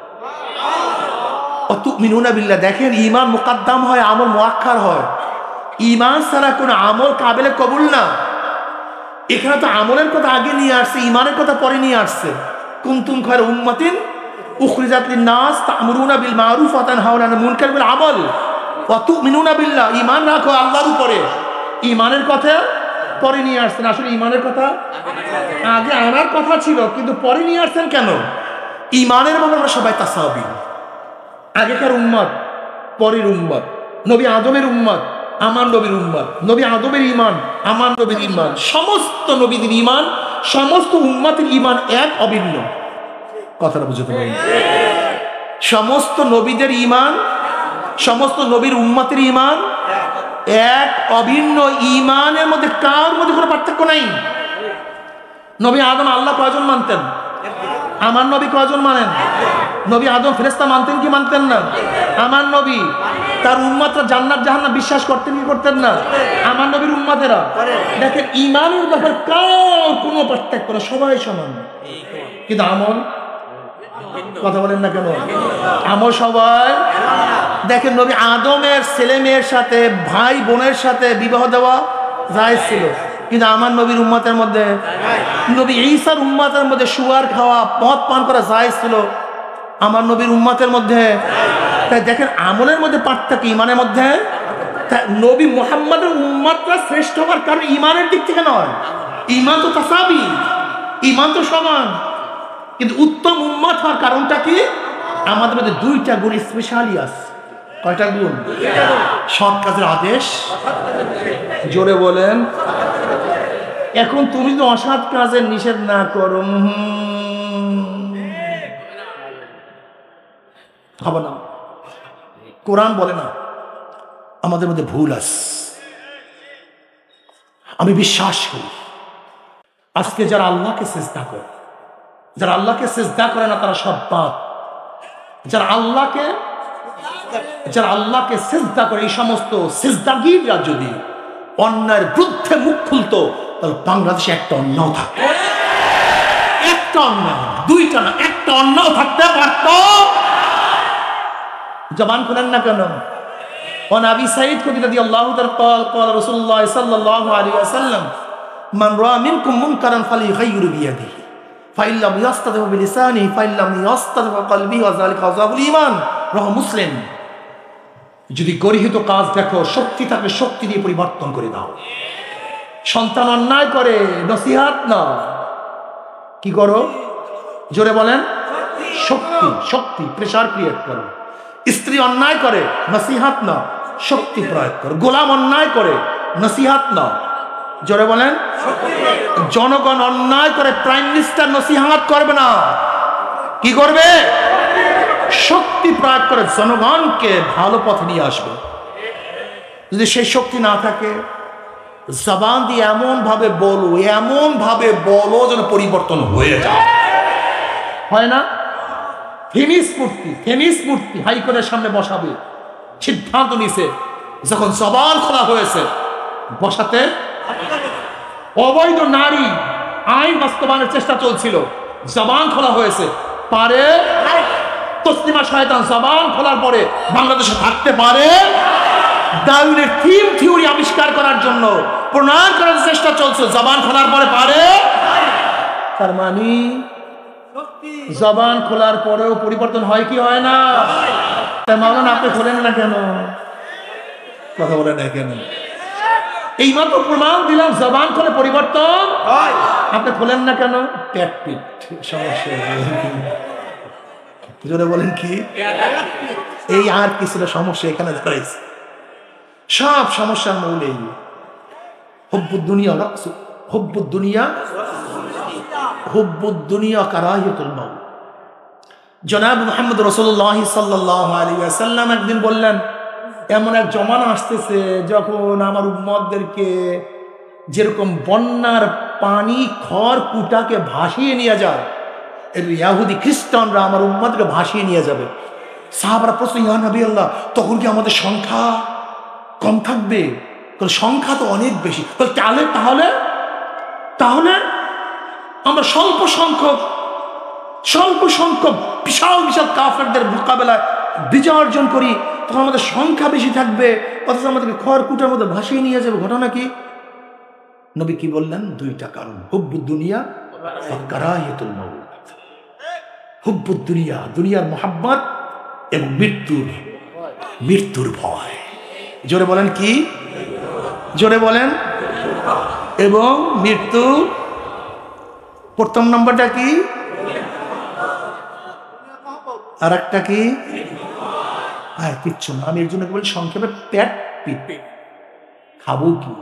তুমিনুনা বিল্লাহ। দেখেন ঈমান মুকদ্দাম হয়, আমল মুআক্খার হয়। ঈমান ছাড়া কোনো আমল কাবিলে কবুল না। এখানে তো আমলের কথা আগে নিয়ে আসছে, ঈমানের কথা পরে নিয়ে আসছে। কুনতুম খায়রা উম্মাতিন উখরিজাত লিন-নাস তা'মুরুনা বিল মা'রুফ ওয়া তানহাউনা আনিল মুনকার বিল আমল ওয়া তুমিনুনা বিল্লাহ। ঈমান রাখো আল্লাহর উপরে, ঈমানের কথা পরে নিয়ে আসছেন। আসলে ঈমানের কথা আগে আনার কথা ছিল, কিন্তু পরে নিয়ে আসছেন কেন? ঈমানের মধ্যে আমরা সবাই তাসাবি। আগেকার উম্মত, পরের উম্মত। নবী আদমের উম্মত, আমার নবীর উম্মত। নবী আদমের ঈমান, আমার নবীর ঈমান। সমস্ত নবীদের ঈমান, সমস্ত উম্মতের ঈমান এক, অভিন্ন। কথাটা বুঝতে পারেন? সমস্ত নবীদের ঈমান, সমস্ত নবীর উম্মতের ঈমান এক, অভিন্ন। ঈমানের মধ্যে কার মধ্যে কোনো পার্থক্য নাই। নবী আদম আল্লাহ কয়জন মানতেন? আমার নবী কয়জন মানেন? নবী আদম ফেরেশতা মানতেন কি মানতেন না? আমার নবী। তার উম্মতরা জান্নাত জাহান্নাম বিশ্বাস করতেন কি করতেন না? আমার নবীর উম্মতেরা। দেখেন ঈমানের ব্যাপারে কার কোনো পার্থক্য না, সবাই সমান। কিন্তু আমল, কথা বলেন না কেন? আমল সবাই। দেখেন নবী আদমের ছেলে মেয়ের সাথে, ভাই বোনের সাথে বিবাহ দেওয়া জায়েজ ছিল, কিন্তু আমার নবীর উম্মতের মধ্যে, নবী ঈসার উম্মতের মধ্যে শুয়ার খাওয়া, মদ পান করা জায়েজ ছিল, আমার নবীর উম্মতের মধ্যে। তাই দেখেন আমলের মধ্যে পার্থক্য, ইমানের মধ্যে। নবী মুহাম্মদের উম্মতরা শ্রেষ্ঠ হওয়ার কারণ ইমানের দিক থেকে নয়, ইমান তো তাসাবি, ইমান তো সমান, কিন্তু উত্তম উম্মত হওয়ার কারণটা কি? আমাদের মধ্যে দুইটা গুণ স্পেশালি আছে। কয়টা গুণ? সৎ কাজের আদেশ, জোরে বলেন। এখন তুমি তো অসৎ কাজের নিষেধ না করো, হবে না। কোরআন বলে না আমাদের মধ্যে ভুল আছে। আমি বিশ্বাস করি আজকে যারা আল্লাহকে সিজদা করে, যারা আল্লাহকে সিজদা করে না তারা সব পাপ। যারা আল্লাহকে সিজদা করে, এই সমস্ত সিজদাগীরা যদি অন্যায়ের বিরুদ্ধে মুখ খুলতো তাহলে বাংলাদেশে একটা অন্যায় থাকতো, একটা অন্যায়, দুইটা না, একটা অন্যায় থাকতে পারত। জবান খুলেন না কেন? وعن أبي سعيد رضي الله عنه قال قال رسول الله صلى الله عليه وسلم من رأى منكم منكرا فليغيره بيده فإن لم يستطع بلسانه فإن لم يستطع بقلبه وذلك أضعف الإيمان رواه মুসলিম। যদি গর্হিত কাজ দেখো, শক্তি থাকলে শক্তি দিয়ে পরিবর্তন করে দাও। সন্তান অন্যায় করে, নসিহত না, কি করো? জোরে বলেন। শক্তি প্রেসার ক্রিয়েট করো। স্ত্রী অন্যায় করে, নসিহত না, শক্তি প্রয়োগ করো। গোলাম অন্যায় করে, নসিহত না, জোরে বলেন। জনগণ অন্যায় করে, প্রাইম মিনিস্টার নসিহত করবে না, কি করবে? শক্তি প্রয়োগ করে জনগণকে ভালো পথে নিয়ে আসবে। যদি সেই শক্তি না থাকে, জবান দিয়ে এমন ভাবে বলো যেন পরিবর্তন হয়ে যায়। হয় না? ফেনিস মূর্তি হাইকোর্টের সামনে বসাবে, সিদ্ধান্ত নিছে যখন জবান খোলা হয়েছে বসাতে। অবৈধ নারী আইন বাস্তবায়নের চেষ্টা চলছিল, জবান খোলা হয়েছে, পারে? তসলিমা শয়তান জবান খোলার পরে বাংলাদেশে থাকতে পারে? ডারউইনের থিম থিওরি আবিষ্কার করার জন্য প্রণয়ন করার চেষ্টা চলছে, জবান খোলার পরে পারে? তার মানে জবান খোলার পরেও পরিবর্তন হয় কি হয় না? তাই মাওলানা আপনি খোলেন না কেন? কথা বলেন না কেন? এই মাত্র প্রমাণ দিলাম জবান খোলে পরিবর্তন হয়, আপনি খোলেন না কেন? পেট সমস্যা। জোরে বলেন কি? এই আর কিছু সমস্যা এখানে দাঁড়াইছে। সব সমস্যার মূল এই হুব্বুদ দুনিয়া কারাহিয়াতুল মাউত। জনাব মুহাম্মদ রাসূলুল্লাহ সাল্লাল্লাহু আলাইহি ওয়াসাল্লাম একদিন বললেন, এমন এক জমানা আসতেছে যখন আমার উম্মতদেরকে যেরকম বন্যার পানি খড় কুটাকে ভাসিয়ে নিয়ে যায়, ইহুদি খ্রিস্টানরা আমার উম্মতকে ভাসিয়ে নিয়ে যাবে। সাহাবারা প্রশ্ন, ইয়া নবী আল্লাহ, তখন কি আমাদের সংখ্যা কম থাকবে? সংখ্যা তো অনেক বেশি। তাহলে আমরা স্বল্প সংখ্যক বিশাল কাফেরদের মোকাবেলায় বিজয় অর্জন করি, তখন আমাদের সংখ্যা বেশি থাকবে, অথচ আমাদেরকে খড়কুটার মধ্যে ভাসিয়ে নিয়ে যাবে। ঘটনা কি? নবী কি বললেন? দুইটা কারণ, হুব্বুদ দুনিয়া ওয়া কারাহিয়াতুল মাউত। হুব্বুদ দুনিয়া, দুনিয়ার মোহাব্বত, এবং মৃত্যুর ভয়। জোরে বলেন কি? জোরে বলেন। এবং মৃত্যু। প্রথম নম্বরটা কি? আর একটা কি? আর কিচ্ছু না। আমি এর জন্য বলি সংক্ষেপে পেট পিট। খাবো কি,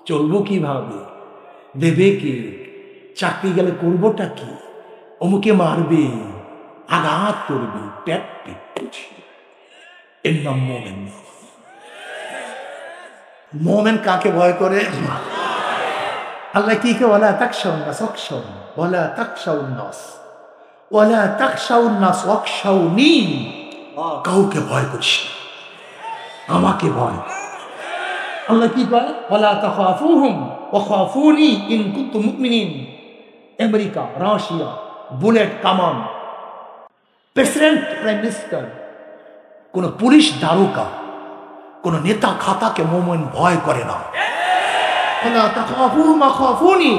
চলবো কিভাবে, দেবে কি, চাকরি গেলে করবোটা কি, অমুকে মারবে, আঘাত করবে, পেট পিট। এর নাম মোমেন। মোমেন কাকে ভয় করে? আল্লাহ কি কে ওয়ালা তাকশাউন নাস ওয়াকশাউন, ওয়ালা তাকশাউন নাস, ওয়ালা তাকশাউন নাস ওয়াকশাউনি। কাউকে ভয় করিস না, আমাকে ভয়। আল্লাহ কি বলে? ওয়ালা তাখাফুহুম ওয়া খাফুনি ইন কুনতুম মুমিনিন। আমেরিকা, রাশিয়া, বুলেট কামান, প্রেসিডেন্ট, প্রাইম মিনিস্টার, কোন পুলিশ দারোগা, কোন নেতা খাতাকে মোমেন ভয় করে না। ফালা তাখাফুহুম ওয়াখাফুনি,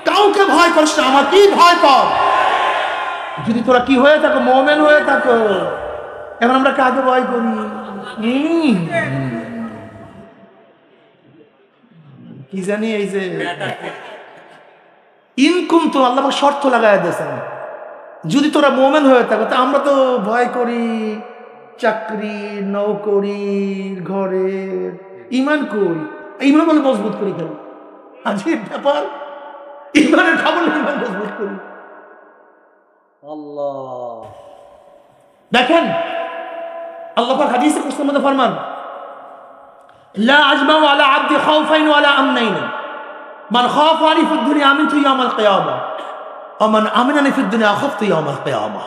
কাউকে ভয় করিস না, আমাকেই ভয় কর। যদি তোরা কি হয়ে থাকো, মুমিন হয়ে থাকো। এখন আমরা কাকে ভয় করি? কি জানি, এই যে ইনকুম তো আল্লাহ শর্ত লাগাই দিয়েছেন, যদি তোরা মুমিন হয়ে থাকো। তা আমরা তো ভয় করি চাকরি, নৌকরির, ঘরের। ইমান কই? ইমান বলে মজবুত করি কেন? আজীব ব্যাপার, ইমানের খবর ইমান মজবুত করি। আল্লাহ দেখেন আল্লাহ পাক হাদিসে কুদসির মধ্যে ফরমান, লা আজমাউ আলা আবদি খাউফাইন ওয়ালা আমনাইন, মান খাফানি ফিদ দুনিয়া আমিনতু ইয়াউমাল কিয়ামা ওয়া মান আমিনানি ফিদ দুনিয়া খাফতু ইয়াউমাল কিয়ামা।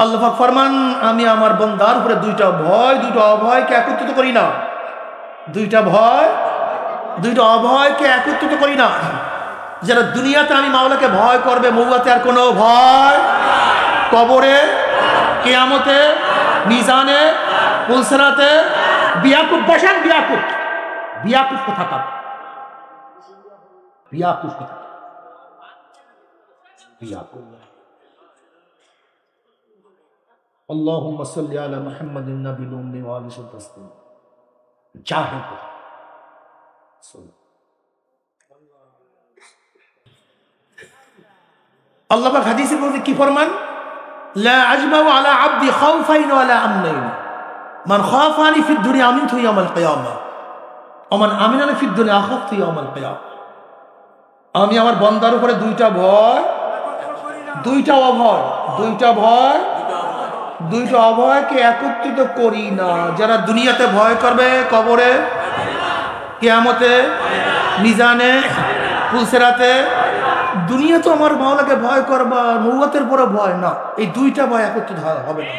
আল্লাহ পাক ফরমান, আমি আমার বান্দার উপরে দুইটা ভয়, দুইটা অভয়কে একত্রিত করি না। দুইটা ভয়, দুইটা অভয়কে একত্রিত করি না। যারা দুনিয়াতে আমি মাওলাকে ভয় করবে, মৌয়াতে আর কোনো ভয়, কবরে, কিয়ামতে, মিজানে, পুলসিরাতে, বিয়াকুব বসেন, বিয়াকুব, বিয়াকুব কোথাকার, বিয়াকুব কোথাকার, বিয়াকুব। আল্লাহুম্মা সাল্লি আলা মুহাম্মাদিন নাবিয়্যিল উম্মি ওয়া আলিহি ওয়া সাহবিহি জাহিদ। আল্লাহ পাক হাদিসে বলতে কি ফরমান, লা আজমাউ আলা আবদি খাউফাইন ওয়ালা আমনাইন, মান খাফানি ফিদ দুনিয়া আমিনতু ইয়াউমাল কিয়ামা ওয়া মান আমিনানি ফিদ দুনিয়া আখাফতু ইয়াউমাল কিয়ামা। আমি আমার বান্দার উপরে দুইটা ভয়, দুইটা অভয়, দুইটা ভয়, দুইটা অভয়কে একত্রিত করি না। যারা দুনিয়াতে ভয় করবে, কবরে, কিয়ামতে, মিজানে, পুলসিরাতে, দুনিয়া তো আমার মাওলাকে ভয় করবা, মৌয়াতের পরে ভয় না। এই দুইটা ভয় একত্রিত হবে না,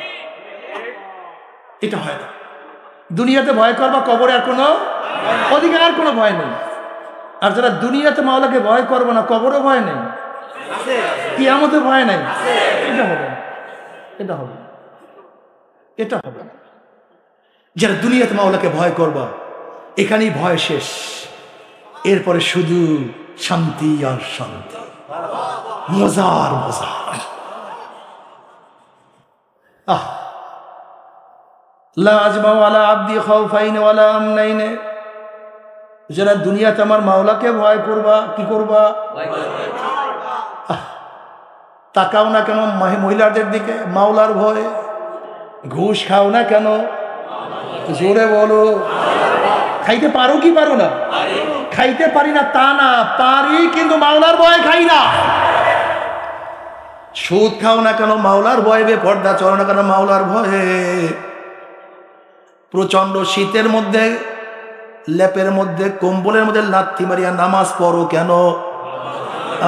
এটা হয় না। দুনিয়াতে ভয় করবা, কবরে আর কোনো ওদিকে আর কোনো ভয় নেই। আর যারা দুনিয়াতে মাওলাকে ভয় করবো না, কবরে ভয় নেই, কিয়ামতে ভয় নেই, এটা হবে না, এটা হবে না, এটা হবে না। যারা দুনিয়াতে মাওলাকে ভয় করবা, এখানেই ভয় শেষ, এরপরে শুধু শান্তি আর শান্তি, মজার মজা। লা আজমাউ আলা আবদি খাউফাইন ওয়ালা আমনাইন, যারা দুনিয়াতে আমার মাওলাকে ভয় করবা, কি করবা? তাকাও না কেন মহিলাদের দিকে? মাওলার ভয়। ঘুষ খাও না কেন? জোরে বলো। খাইতে পারো কি পারো না? খাইতে পারি না তা না, পারি, কিন্তু মাওলার ভয় খাই না। সুদ খাও না কেন? মাওলার ভয়ে। বেপর্দা চলো না কেন? মাওলার ভয়ে। প্রচন্ড শীতের মধ্যে লেপের মধ্যে, কম্বলের মধ্যে লাথি মারিয়া নামাজ পড়ো কেন?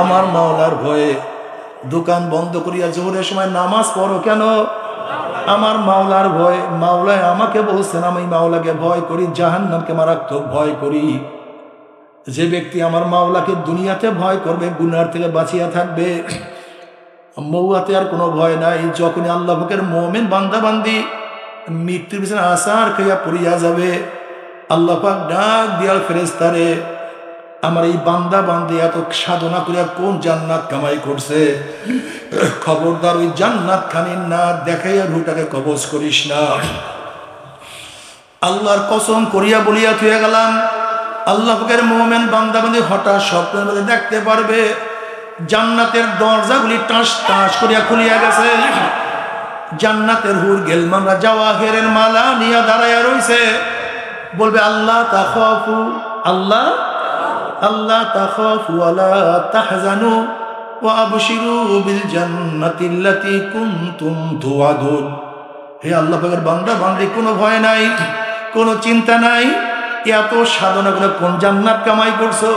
আমার মাওলার ভয়ে। দোকান বন্ধ করিয়া জোহরের সময় নামাজ পড়ো কেন? আমার মাওলার ভয়। মাওলায় আমাকে বলছেন আমি মাওলাকে ভয় করি, জাহান্নামকে মারাত্মক ভয় করি। যে ব্যক্তি আমার মাওলাকে দুনিয়াতে ভয় করবে, গুনার থেকে বাঁচিয়া থাকবে, মৌয়াতে আর কোনো ভয় নাই। যখনই আল্লাহ পাকের মুমিন বান্দা বান্দি মৃত্যুর পিছনে আসার খাইয়া পড়িয়া যাবে, আল্লাহ পাক ডাক দিয়াল ফেরেশতারে, আমার এই বান্দা বান্দি এত সাধনা করিয়া কোন জান্নাত কামাই করছে, খবরদার ওই জান্নাত খানি না দেখাইয়া রুটাকে কবজ করিস না। আল্লাহর কসম করিয়া বলিয়া থুয়ে গেলাম, আল্লাহ পাকের মুমিন বান্দা বান্দি হঠাৎ স্বপ্নের মধ্যে দেখতে পারবে জান্নাতের দরজাগুলি টাস টাস করিয়া খুলিয়া গেছে। জান্নাতের হুর গেলমানরা জাওয়াহিরের মালা নিয়ে দাঁড়াইয়া রইছে। বলবে আল্লাহ তাখাফু, আল্লাহ আল্লাহ তাখাফু ওয়ালা তাহজানু ওয়া আবশিরু বিল জান্নাতিল্লাতী কুনতুম তুআদুন। হে আল্লাহ পাকের বান্দা বান্দি, কোনো ভয় নাই, কোনো চিন্তা নাই। এত সাধনা করে কোন জান্নাত কামাই করছো?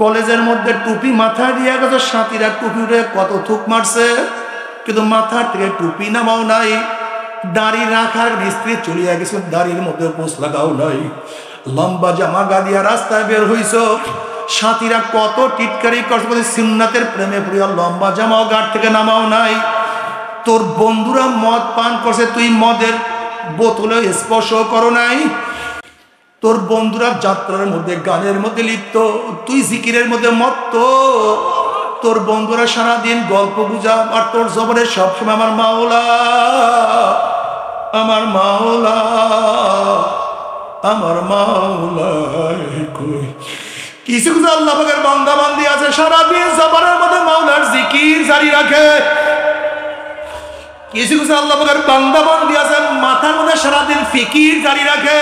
কলেজের মধ্যে টুপি মাথায় দিয়ে গেছো, সাথীরা টুপি উঠে কত থুক মারছে, কিন্তু মাথার থেকে টুপি নামাও নাই। দাড়ি রাখার মিস্ত্রি চলিয়া গেছে, দাড়ির মধ্যে পোষ লাগাও নাই। লম্বা জামা গা দিয়া রাস্তায় বের হইছ, সাথীরা কত টিটকারি করছে, সুন্নাতের প্রেমে পড়িয়া লম্বা জামাও গাড় থেকে নামাও নাই। তোর বন্ধুরা মদ পান করছে, তুই মদের বোতলে স্পর্শ করো নাই। তোর বন্ধুরা যাত্রার মধ্যে গানের মধ্যে লিপ্ত, তুই জিকিরের মধ্যে মত্ত। তোর বন্ধুরা সারাদিন গল্প গুজব, আর তোর জবরে সবসময় আমার মাওলা, আমার মাওলা, আমার মাওলা কই। কিছু কিছু আল্লাহ পাকের বান্দা বান্দি আছে সারাদিন জবরের মধ্যে মাওলার জিকির জারি রাখে। কিছু কিছু আল্লাহ পাকের বান্দা বান্দি আছে মাথার মধ্যে সারাদিন ফিকির জারি রাখে।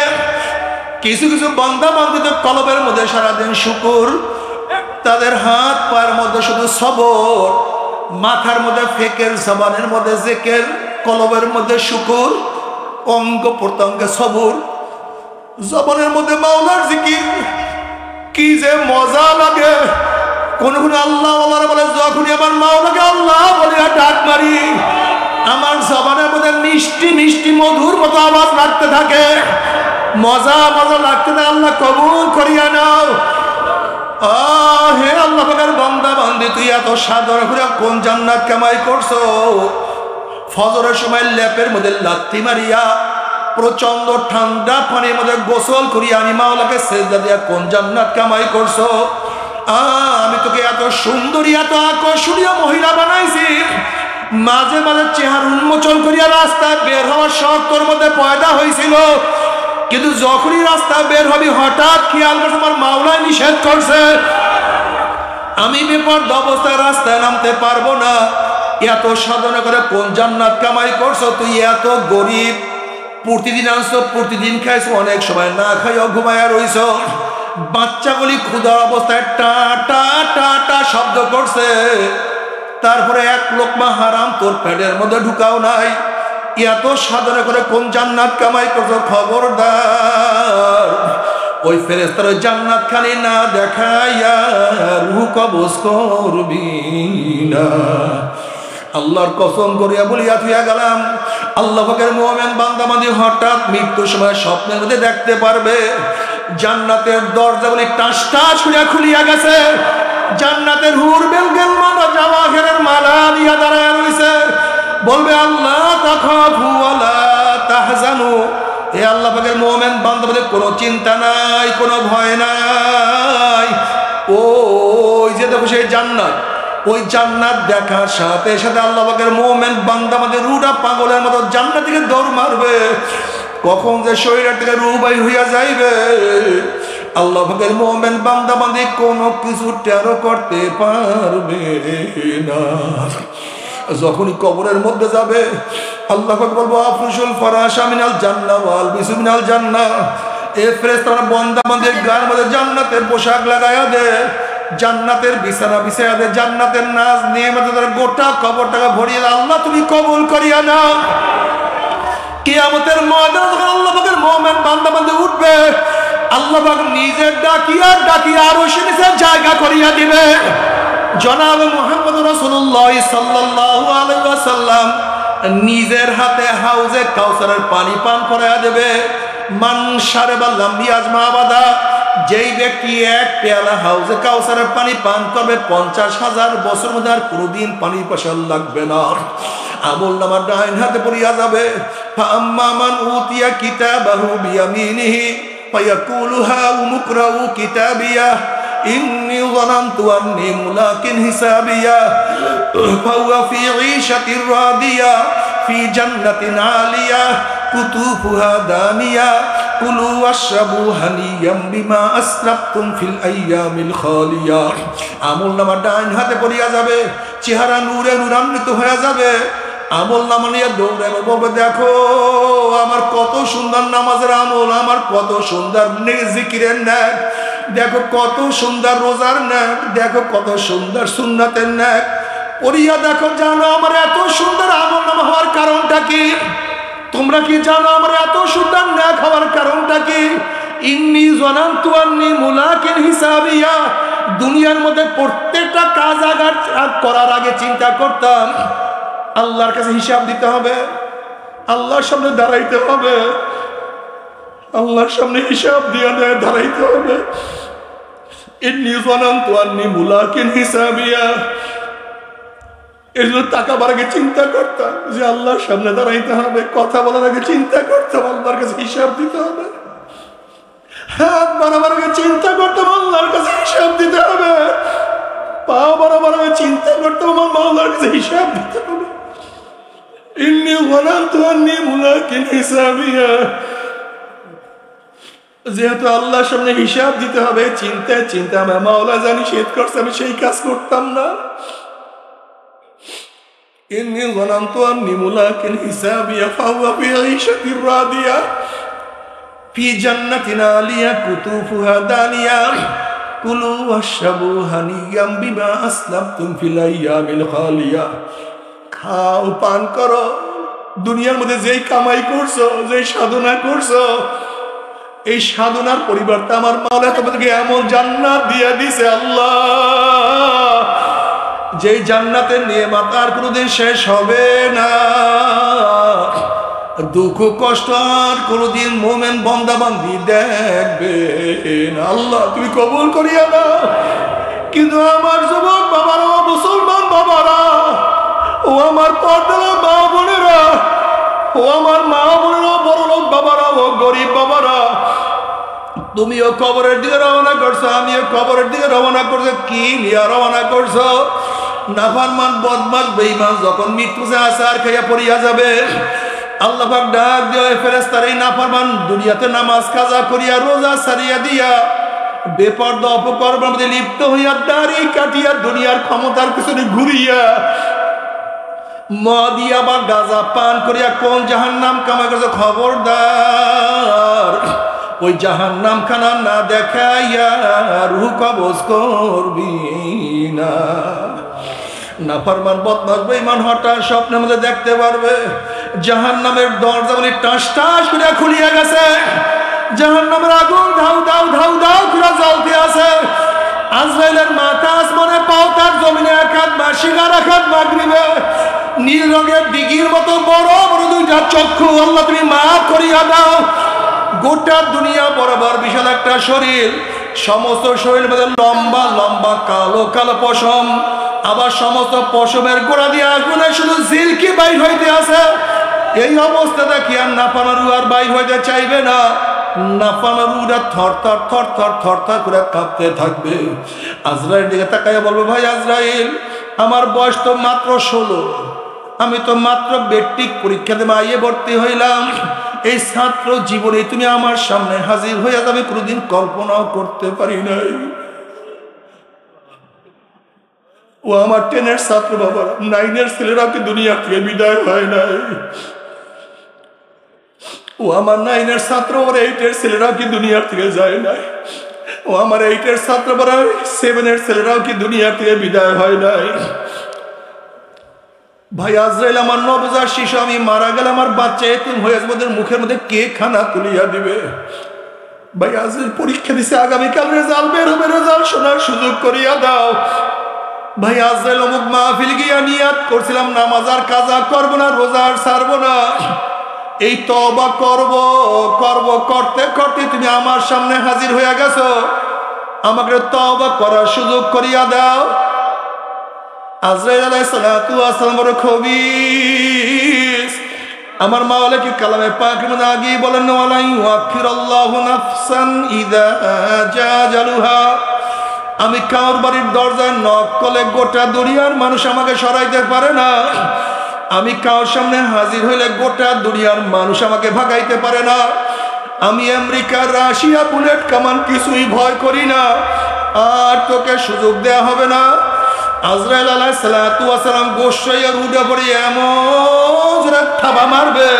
কিছু কিছু বান্দা বান্দি তো কলবের মধ্যে সারাদিন শুকুর, তাদের হাত পায়ের মধ্যে শুধু সবর, মাথার মধ্যে ফিকির, জবানের মধ্যে জিকির, কলবের মধ্যে শুকুর, অঙ্গ প্রত্যঙ্গে সবর, জবানের মধ্যে মাওলার জিকির। কি যে মজা লাগে। কোন কোন আল্লাহ বলে যখনই আমার মাওলাকে আল্লাহ বলে ডাক মারি, আমার জবানের মধ্যে মিষ্টি মিষ্টি মধুর মতো আওয়াজ লাগতে থাকে, মজা মজা লাগতে থাকে। আল্লাহ কবুল করিয়া নাও। হে আল্লাহ পাকের বান্দা বান্দি, তুই এত সাদর করে কোন জান্নাত কামাই করছো? ফজরের সময় ল্যাপের মধ্যে লাথি মারিয়া প্রচন্ড ঠান্ডা পানির মধ্যে গোসল করিয়া আমি মাওলাকে সেজদা দিয়া কোন জান্নাত কামাই করছো? আমি তোকে এত সুন্দরী এত আকর্ষণীয় মহিলা বানাইছি, মাঝে মাঝে চেহারা উন্মোচন করিয়া রাস্তায় বের হওয়ার শখ তোর মধ্যে পয়দা হয়েছিল, কিন্তু যখনই রাস্তা বের হবি হঠাৎ খেয়াল করছে আমার মাওলায় নিষেধ করছে, আমি বেপরদা অবস্থায় রাস্তায় নামতে পারবো না। এত সাধনা করে কোন জান্নাত কামাই করছো? তুই এত গরিব, প্রতিদিন আনছো, প্রতিদিন খাইছো, অনেক সময় না খাইও ঘুমায়া রইছ, বাচ্চাগুলি ক্ষুধার অবস্থায় টা টা টা টা শব্দ করছে, তারপরে এক লোকমা হারাম তোর পেটের মধ্যে ঢুকাও নাই। এত সাধনা করে কোন জান্নাত কামাই করছো? খবরদার ওই ফেরেশতার ওই জান্নাত খালি না দেখাইয়া রূহ কবজ করবি না। আল্লাহর কসম করিয়া বলিয়া থুইয়া গেলাম, আল্লাহ পাকের মুমিন বান্দা বান্দি হঠাৎ মৃত্যুর সময় স্বপ্নের মধ্যে দেখতে পারবে জান্নাতের দরজাগুলি টাস টাস করিয়া খুলিয়া গেছে, জান্নাতের হুর বেলগেল মালা জাওয়াহিরের মালা দিয়া দাঁড়ায় রইছে, বলবে আল্লাহ তাখাফু ওয়ালা তাহজানু। হে আল্লাহ পাকের মুমিন বান্দা বান্দির কোনো চিন্তা নাই, কোনো ভয় নাই। ওই যে দেখো সেই জান্নাত, ওই জান্নাত দেখার সাথে সাথে আল্লাহ পাকের মুমিন বান্দা বান্দির রূহটা পাগলের মতো জান্নাত থেকে দৌড় মারবে। কখন যে শরীরের থেকে রূহ বাইর হইয়া যাইবে আল্লাহ পাকের মুমিন বান্দা বান্দি কোনো কিছু টেরও করতে পারবে না। যখনই কবরের মধ্যে যাবে আল্লাহ পাক বলবো আফরুশুল ফারাশা মিনাল জান্নাহ ওয়াল বিসু মিনাল জান্নাহ। এ ফেরেশতারা বান্দা বান্দির গায়ের মধ্যে জান্নাতের পোশাক লাগায়া দে, জান্নাতের বিছানা বিছায়া দে, জান্নাতের নাজ নেয়ামতের গোটা কবরটাকে ভরিয়ে দাও। আল্লাহ তুমি কবুল করিয়া নাও। কিয়ামতের ময়দানে যখন আল্লাহ পাকের মুমিন বান্দা বান্দি উঠবে, আল্লাহ পাক নিজে ডাকিয়া ডাকিয়া আরশের নিচে জায়গা করিয়া দিবে। জনাব মুহাম্মদ রাসূলুল্লাহ সাল্লাল্লাহু আলাইহি ওয়াসাল্লাম নিজের হাতে হাউজে কাউসারের পানি পান করায়া দেবে। মান শারবা লাম ইয়াজমা আবাদা, যেই ব্যক্তি এক পেয়ালা হাউজে কাউসারের পানি পান করবে 50,000 বছর মধ্যে আর কোনোদিন পানি পাশাল লাগবে না। আমল নামা ডাইন হাতে পড়িয়া যাবে। ফাআম্মা মান উতিয়া কিতাবাহু বিয়ামিনিহি ফায়াকুলু হা মুকরাউ কিতাবিয়া ইন্নী যানানতু আন্নী মুলাকিন হিসাবিয়া ফাহুয়া ফি ঈশাতির রাদিয়া ফি জান্নাতিন আলিয়া কুতুফুহা দানিয়া কুলু ওয়াশরাবু হানিয়াম বিমা আসরাফতুম ফিল আইয়ামিল খালিয়া। আমল নামা ডাইন হাতে পড়িয়া যাবে, চেহারা নূরে নূরান্বিত হয়ে যাবে। আমল নামা নিয়ে দৌড়ে বলবে দেখো আমার কত সুন্দর নামাজের আমল, আমার কত সুন্দর জিকিরের ন্যাক, দেখো কত সুন্দর রোজার ন্যাক, দেখো কত সুন্দর সুন্নাতের ন্যাক। পড়িয়া দেখো জানো আমার এত সুন্দর আমল নামা হওয়ার কারণটা কি? তোমরা কি জানো আমার এত সুন্দর ন্যাক হওয়ার কারণটা কি? ইন্নী যানানতু আন্নী মুলাকিন হিসাবিয়া, দুনিয়ার মধ্যে প্রত্যেকটা কাজ করার আগে চিন্তা করতাম আল্লাহর কাছে হিসাব দিতে হবে, আল্লাহর সামনে দাঁড়াইতে হবে, আল্লাহর সামনে হিসাব দিয়ে দাঁড়াইতে হবে। ইন্নী যানানতু আন্নী মুলাকিন হিসাবিয়া, এর জন্য তাকাবার আগে চিন্তা করতাম যে আল্লাহর সামনে দাঁড়াইতে হবে, কথা বলার আগে চিন্তা করতাম আল্লাহর কাছে হিসাব দিতে হবে। হাত বরাবর চিন্তা করতাম আল্লাহর কাছে হিসাব দিতে হবে, পা বরাবর চিন্তা করতাম আমার মাওলার কাছে হিসাব দিতে হবে। ইন্নী যানানতু আন্নী মুলাকিন হিসাবিয়া, যেহেতু আল্লাহর সামনে হিসাব দিতে হবে, চিন্তায় চিন্তা আমার মাওলা জানি নিষেধ করছে, আমি সেই কাজ করতাম না। ইন্নী যানানতু আন্নী মুলাকিন হিসাবিয়া ফাহুয়া ফি ঈশাতির রাদিয়া ফি জান্নাতিন আলিয়া কুতুফুহা দানিয়া কুলু ওয়াশরাবু হানিয়াম বিমা আসলাফতুম ফিল আইয়ামিল খালিয়া। খাও, পান করো, দুনিয়ার মধ্যে যেই কামাই করছো, যেই সাধনা করছো, এই সাধনার পরিবর্তে আমার মাওলা তোমাদেরকে এমন জান্নাত দিয়ে দিছে আল্লাহ, যেই জান্নাতের নিয়ামত আর কোনোদিন শেষ হবে না। দুঃখ কষ্ট আর কোনোদিন মোমেন বান্দা বান্দি দেখবে না। আল্লাহ তুমি কবুল করিয়া দাও। কিন্তু আমার যুবক বাবারা, মুসলমান বাবারা, ও আমার পর্দার মা বোনেরা, ও আমার মা বোনেরা, বড় লোক বাবারা, ও গরিব বাবারা, তুমিও কবরের দিকে রওনা করছো, আমিও কবরের দিকে রওনা করছো। কি নিয়ে রওনা করছো? নাফরমান, বদমাশ, বেঈমান যখন মৃত্যু আসার খাইয়া পড়িয়া যাবে, আল্লাহ পাক ডাক দিয়ে ফেরেশতারা এই নাফরমান দুনিয়াতে নামাজ কাজা করিয়া রোজা সারিয়া দিয়া বেপরদা অপকর্মের মধ্যে লিপ্ত হইয়া দাড়ি কাটিয়া দুনিয়ার ক্ষমতার পিছনে ঘুরিয়া মদিয়া বা গাঁজা পান করিয়া কোন জাহান্নাম কামাই করছে, খবরদার ওই জাহান্নাম খানা না দেখাইয়া রূহ কবজ করবি না। নাফরমান, বদমাশ, বেঈমান হঠাৎ স্বপ্নের মধ্যে দেখতে পারবে জাহান্নামের দরজাগুলি টাস টাস করে খুলিয়া গেছে, জাহান্নামের আগুন ধাউ ধাউ ধাউ ধাউ করে জ্বলতে আছে। আজরাইলের মাথা আসমানে, পাও তার জমিনে, এক হাত মাসিকার, এক হাত মাগরিবে, নীল রঙের দিঘির মতো বড় বড় দুইটা চক্ষু, আল্লাহ তুমি মাফ করিয়া দাও। গোটা দুনিয়া বরাবর বিশাল একটা শরীর, সমস্ত শরীর মধ্যে লম্বা লম্বা কালো কালো পশম, আবার সমস্ত পশমের গোড়া দিয়ে আগুনে শুধু জিলকি বাইর হইতে আছে। এই অবস্থাটা কি আর নাফানারু আর বাইর হইতে চাইবে না? নাফানারুরা থর থর থর থর থর থর করে কাঁপতে থাকবে। আজরাইল দিকে তাকাইয়া বলবে, ভাই আজরাইল, আমার বয়স তো মাত্র 16, আমি তো মাত্র মেট্রিক পরীক্ষা দেবে আইয়ে ভর্তি হইলাম। এই ছাত্র জীবনে তুমি আমার সামনে হাজির হইয়া যাবে কোনোদিন কল্পনাও করতে পারি নাই। ও আমার 10-এর ছাত্র বাবা, 9-এর ছেলেরা কি দুনিয়া থেকে বিদায় হয় নাই? ও আমার 9-এর ছাত্র, ওর 8-এর ছেলেরাও কি দুনিয়া থেকে যায় নাই? ও আমার 8-এর ছাত্র বাবা, 7-এর ছেলেরাও কি দুনিয়া থেকে বিদায় হয় নাই? ভাই আজরাইল, আমার নবজাত শিশু, আমি মারা গেলে আমার বাচ্চা এতিম হয়ে যাবে, ওদের মুখের মধ্যে কে খানা তুলিয়া দিবে? ভাই আজরাইল পরীক্ষা দিছে, আগামীকাল রেজাল্ট বের হবে, রেজাল্ট শোনার সুযোগ করিয়া দাও। ভাই আজরাইল অমুক মাহফিল গিয়া নিয়াত করছিলাম নামাজ আর কাজা করবো না, রোজা আর ছাড়বো না, এই তওবা করব করব করতে করতে তুমি আমার সামনে হাজির হয়ে গেছো, আমাকে তওবা করার সুযোগ করিয়া দাও। আজরাইল আলাইহিস সালাতু ওয়াস সালাম বড় খবিস। আমার মাওলা কি কালামে পাকের মধ্যে আগেই বলেন, ওয়ালা ইউআখিরুল্লাহু নাফসান ইযা জা আজালুহা। আমি কাউর বাড়ির দরজায় নক করলে গোটা দুনিয়ার মানুষ আমাকে সরাইতে পারে না। আমি কাউর সামনে হাজির হইলে গোটা দুনিয়ার মানুষ আমাকে ভাগাইতে পারে না। আমি আমেরিকা, রাশিয়া, বুলেট কামান কিছুই ভয় করি না, আর তোকে সুযোগ দেয়া হবে না। আজরাইল আলাইহিস সালাতু ওয়াস সালাম গোসাইয়া রুডে পড়ে এমন জোরে থাবা মারবে,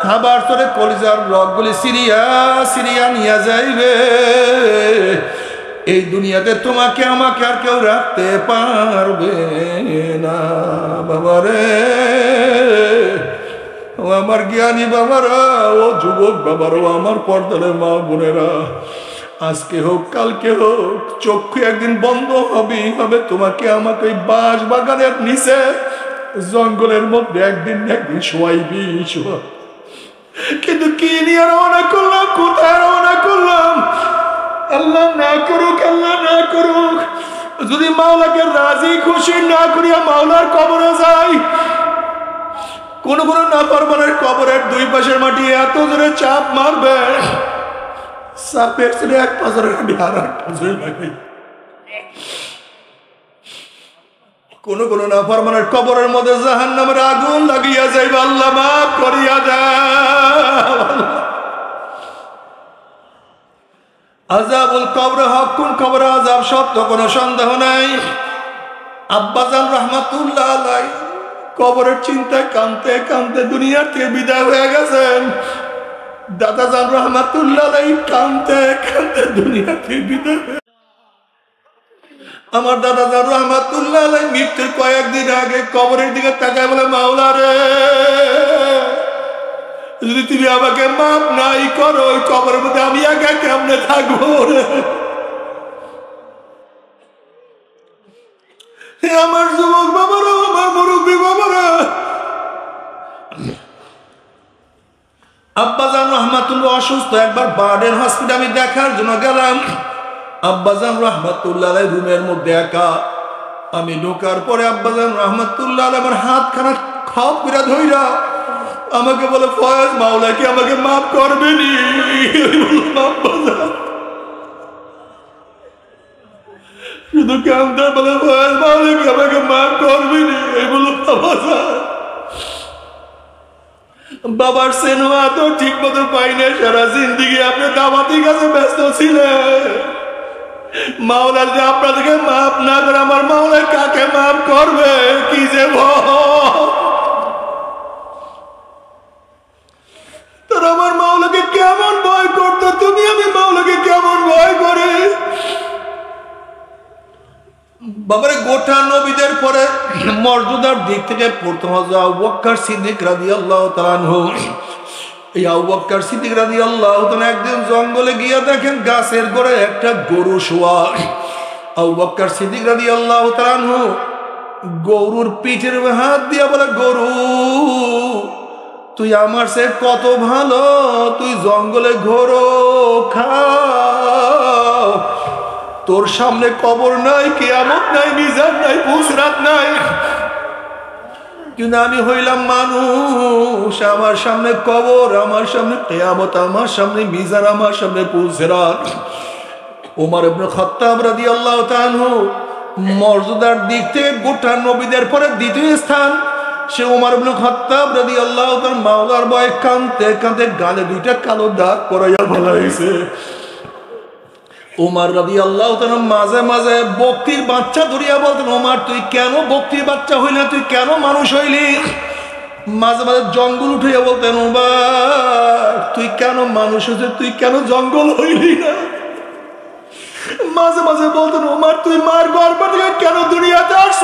থাবার তোরে কলিজার রগগুলি সিরিয়া সিরিয়া নিয়ে যাইবে। এই দুনিয়াতে তোমাকে আমাকে আর কেউ রাখতে পারবে না। বাবারে, ও আমার জ্ঞানী বাবারা, ও যুবক বাবারা, ও আমার পর্দার মা বোনেরা, আজকে হোক কালকে হোক চক্ষু একদিন বন্ধ হবে হবে, তোমাকে আমাকে ওই বাঁশ বাগানের নিচে জঙ্গলের মধ্যে একদিন একদিন শোয়াইবি শোয়া। কিন্তু কি নিয়ে রওনা করলাম, কোথায় রওনা করলাম? আল্লাহ না করুক, আল্লাহ না করুক, যদি মাওলাকে রাজি খুশি না করিয়া মাওলার কবরে যাই, কোন কোন নাফরমানের কবরের দুই পাশের মাটি এত জোরে চাপ মারবে, সাপের ছেলে এক পাঁচরে আর এক পাঁচরে লাগাই। কোন কোন নাফরমানের কবরের মধ্যে জাহান্নামের আগুন লাগিয়া যাইবে, আল্লাহ মাফ করিয়া দাও। আযাবুল কবর হকুন, কবর আযাব সত্য, কোনো সন্দেহ নাই। আব্বাজান রাহমাতুল্লাহ আলাইহি কবরের চিন্তায় কাঁদতে কাঁদতে দুনিয়ার থেকে বিদায় হয়ে গেছেন। দাদাজান রাহমাতুল্লাহ আলাইহি কাঁদতে কাঁদতে দুনিয়া থেকে বিদায়। আমার দাদাজান রাহমাতুল্লাহ আলাইহি মৃত্যুর কয়েকদিন আগে কবরের দিকে তাকায় বলে, মাওলা রে, যদি তুমি আমাকে মাফ নাই করো, ওই কবরের মধ্যে আমি একা কেমনে থাকবো রে? আমার যুবক বাবারা, আমার মুরব্বী বাবারা, আব্বাজান রহমাতুল্লাহ অসুস্থ। একবার বার্ডেন হসপিটালে আমি দেখার জন্য গেলাম। আব্বাজান রহমাতুল্লাহ রুমের মধ্যে একা। আমি ঢোকার পরে আব্বাজান রহমাতুল্লাহ আমার হাতখানা খপ করে ধইরা আমাকে বলে, ফয়েজ, মাওলা কি আমাকে মাফ করবেনি? শুধু কামটা বলে, ফয়েজ, মাওলা কি আমাকে মাফ করবেনি? এইগুলো বাবার সেনুয়া তো ঠিক মতো পাই না। সারা জিন্দিগি আপনি দাওয়াতের কাছে ব্যস্ত ছিলেন। মাওলা যে আপনাদেরকে মাফ না করে আমার মাওলা কাকে মাফ করবে? কি যে তোর আমার মাওলাকে কেমন ভয় করতো তুমি, আমি মাওলাকে কেমন ভয় করি। বাবারে, গোটা নবীদের পরে মর্যাদার দিক থেকে প্রথম হযরত আবু বকর সিদ্দিক রাদিয়াল্লাহু তাআলা আনহু। এই আবু বকর সিদ্দিক রাদিয়াল্লাহু তাআলা একদিন জঙ্গলে গিয়ে দেখেন গাছের গোড়ে একটা গরু শোয়া। আবু বকর সিদ্দিক রাদিয়াল্লাহু তাআলা আনহু গরুর পিঠের হাত দিয়া বলে, গরু, তুই আমার সে কত ভালো, তুই জঙ্গলে ঘোরো, খাও, তোর সামনে কবর নাই, কিয়ামত নাই, মিজান নাই, পুসরাত নাই। কিন্তু আমি হইলাম মানুষ, আমার সামনে কবর, আমার সামনে কিয়ামত, আমার সামনে মিজান, আমার সামনে পুসরাত। ওমর ইবনে খাত্তাব রাদিয়াল্লাহু তাআলা আনহু মর্যাদার দিক থেকে গোটা নবীদের পরে দ্বিতীয় স্থান। সে ওমর ইবনে খাত্তাব রাদিয়াল্লাহু তাআলা মাওলার ভয়ে কাঁদতে কাঁদতে গালে দুইটা কালো দাগ করাইয়া ফেলাইছে। ওমর রাদিয়াল্লাহু তাআলা মাঝে মাঝে বকরির বাচ্চা ধরিয়া বলতেন, ওমর, তুই কেন বকরির বাচ্চা হইলি, তুই কেন মানুষ হইলি? মাঝে মাঝে জঙ্গল উঠিয়া বলতেন, ওমর, তুই কেন মানুষ হইছিস, তুই কেন জঙ্গল হইলি না? মাঝে মাঝে বলতেন, ওমর, তুই মার গর্ভ থেকে কেন দুনিয়াতে আসছ,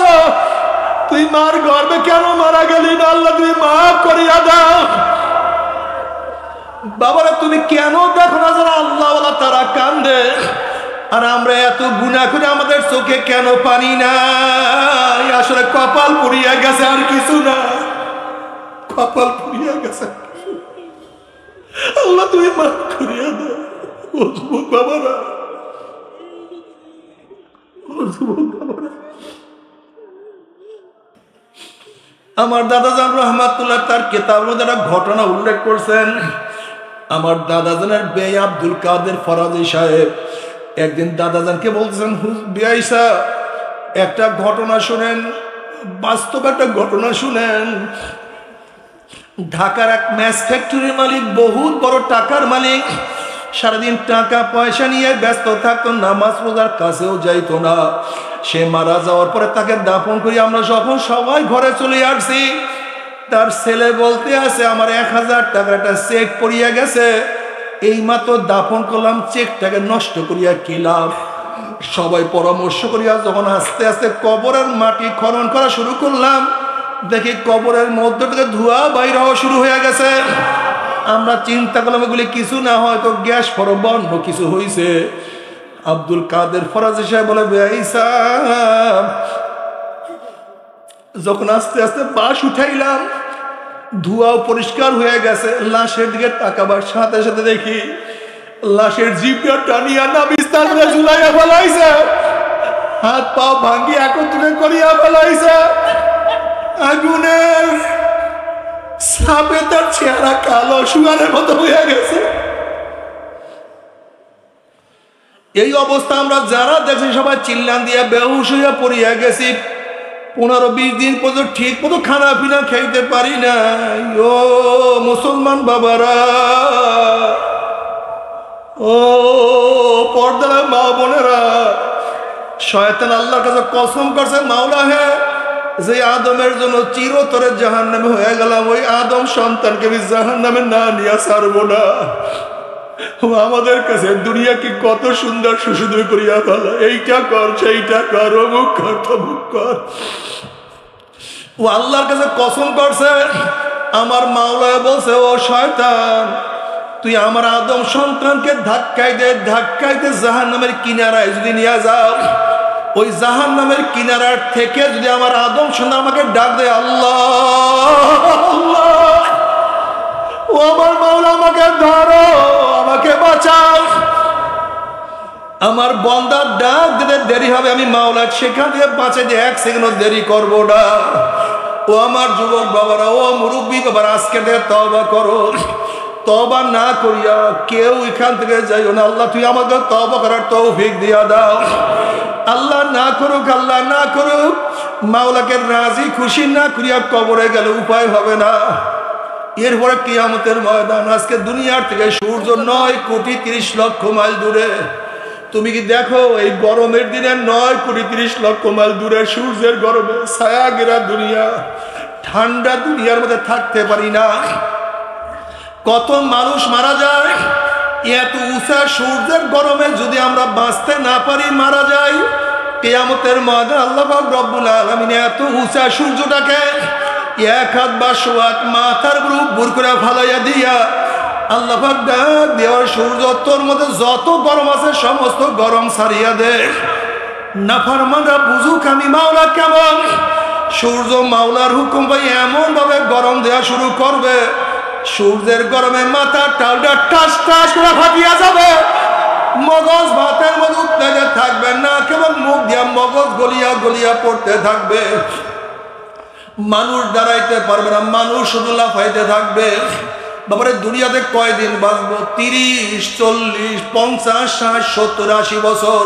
তুই মার গর্ভে কেন মারা গেলি না? আল্লাহ তুমি মাফ করিয়া দাও। বাবারা, তুমি কেন দেখো না যারা আল্লাহওয়ালা তারা কান্দে, আর আমরা এত গুনাহ করে আমাদের চোখে কেন পানি নাই? আসলে কপাল পুড়িয়া গেছে, আর কিছু না, কপাল পুড়িয়া গেছে। আল্লাহ তুমি মাফ করিয়া দাও। ও যুবক বাবারা, ও যুবক বাবারা, আমার দাদাজান রহমাতুল্লাহ তার কিতাবের মধ্যে একটা ঘটনা উল্লেখ করছেন। আমার দাদাজানের বেঈ আব্দুল কাদের ফরাজি সাহেব একদিন দাদাজানকে বলতেছেন, বেঈ সাহেব, একটা ঘটনা শুনেন, বাস্তব একটা ঘটনা শুনেন। ঢাকার এক ম্যাচ ফ্যাক্টরির মালিক, বহুত বড় টাকার মালিক, সারাদিন টাকা পয়সা নিয়ে ব্যস্ত থাকতো, নামাজ রোজার কাছেও যাইতো না। সে মারা যাওয়ার পরে তাকে দাফন করি আমরা যখন সবাই ঘরে চলে আসছি, তার ছেলে বলতে আছে, আমার 1000 টাকার একটা চেক পড়িয়া গেছে, এই মাত্র দাফন করলাম, চেকটাকে নষ্ট করিয়া কি লাভ? সবাই পরামর্শ করিয়া যখন আস্তে আস্তে কবরের মাটি খনন করা শুরু করলাম, দেখি কবরের মধ্য থেকে ধোঁয়া বাইর হওয়া শুরু হয়ে গেছে। আমরা চিন্তা করলাম এগুলি কিছু না, হয়তো গ্যাস ফরবন্ধ কিছু হয়েছে। আব্দুল কাদের ফরাজি সাহেব বলে, বেঈ সাহেব, যখন আস্তে আস্তে বাঁশ উঠাইলাম, ধোঁয়াও পরিষ্কার হয়ে গেছে, লাশের দিকে তাকাবার সাথে সাথে দেখি লাশের জিভটা টানিয়া না বিস্তার করে ঝুলাইয়া ফেলাইছে, হাত পা ভাঙ্গি একত্রে করিয়া ফেলাইছে। আগুনের সাপে তার চেহারা কালো শুয়ারের মতো হয়ে গেছে। এই অবস্থা আমরা যারা দেখছি সবাই চিল্লান দিয়ে বেহুশ হইয়া পড়িয়া গেছি, 15-20 দিন পর্যন্ত ঠিক মতো খানা পিনা খাইতে পারি না। ও মুসলমান বাবারা, ও পর্দার মা বোনেরা, শয়তান আল্লাহর কাছে কসম করছে, মাওলা হে, যে আদমের জন্য চিরতরে জাহান্নামে হয়ে গেলাম, ওই আদম সন্তানকে আমি জাহান্নামে না নিয়ে ছাড়বো না। আমাদের কাছে দুনিয়া কি কত সুন্দর সুসুদর করিয়া বলা, এইটা কর সেইটা কর, অমুক কর তমুক কর। ও আল্লাহর কাছে কসম করছে, আমার মাওলা বলছে, ও শয়তান, তুই আমার আদম সন্তানকে ধাক্কাইতে জাহান্নামের কিনারায় যদি নিয়ে যাও, ওই জাহান্নামের কিনারার থেকে যদি আমার আদম সন্তান আমাকে ডাক দেয়, আল্লাহ, ও আমার মাওলা আমাকে ধরো, আমাকে বাঁচাও, আমার বন্দার ডাক দিতে দেরি হবে, আমি মাওলা সেখান থেকে বাঁচাই দিয়ে 1 সেকেন্ডও দেরি করবো না। ও আমার যুবক বাবারা, ও মুরব্বী বাবারা, আজকে থেকে তওবা করো। তওবা না করিয়া কেউ এখান থেকে যাইও না। আল্লাহ তুই আমাকে তওবা করার তৌফিক দিয়া দাও। আল্লাহ না করুক, আল্লাহ না করুক, মাওলাকে রাজি খুশি না করিয়া কবরে গেলে উপায় হবে না। এরপরে কিয়ামতের ময়দান। আজকে দুনিয়ার থেকে সূর্য 9,30,00,000 মাইল দূরে। তুমি কি দেখো এই গরমের দিনে 9,30,00,000 মাইল দূরে সূর্যের গরমে ছায়া ঘেরা দুনিয়া, ঠান্ডা দুনিয়ার মধ্যে থাকতে পারি না। কত মানুষ মারা যায় এত উঁচা সূর্যের গরমে, যদি আমরা বাঁচতে না পারি মারা যাই। কিয়ামতের ময়দানে আল্লাহ পাক রব্বুল আলামিন এত উঁচা সূর্যটাকে 1 হাত বা 100 হাত মাথার উপর করে ফালাইয়া দিয়া আল্লাহ পাক ডাক দেওয়ার, সূর্য তোর মধ্যে যত গরম আছে সমস্ত গরম ছাড়িয়া দে। নাফরমানরা বুঝুক আমি মাওলা কেমন। সূর্য মাওলার হুকুম পাই এমন ভাবে গরম দেওয়া শুরু করবে, সূর্যের গরমে মাথার টালটা টাস টাস করে ফাটিয়া যাবে, মগজ ভাতের মধ্যে উঠতে থাকবে না, কেবল মুখ দিয়া মগজ গলিয়া গলিয়া পড়তে থাকবে। মানুষ দাঁড়াইতে পারবে না, মানুষ শুধু লাফাইতে থাকবে। বাবারে দুনিয়াতে কয়দিন বাঁচবো? 30, 40, 50, 60, 70, 80 বছর।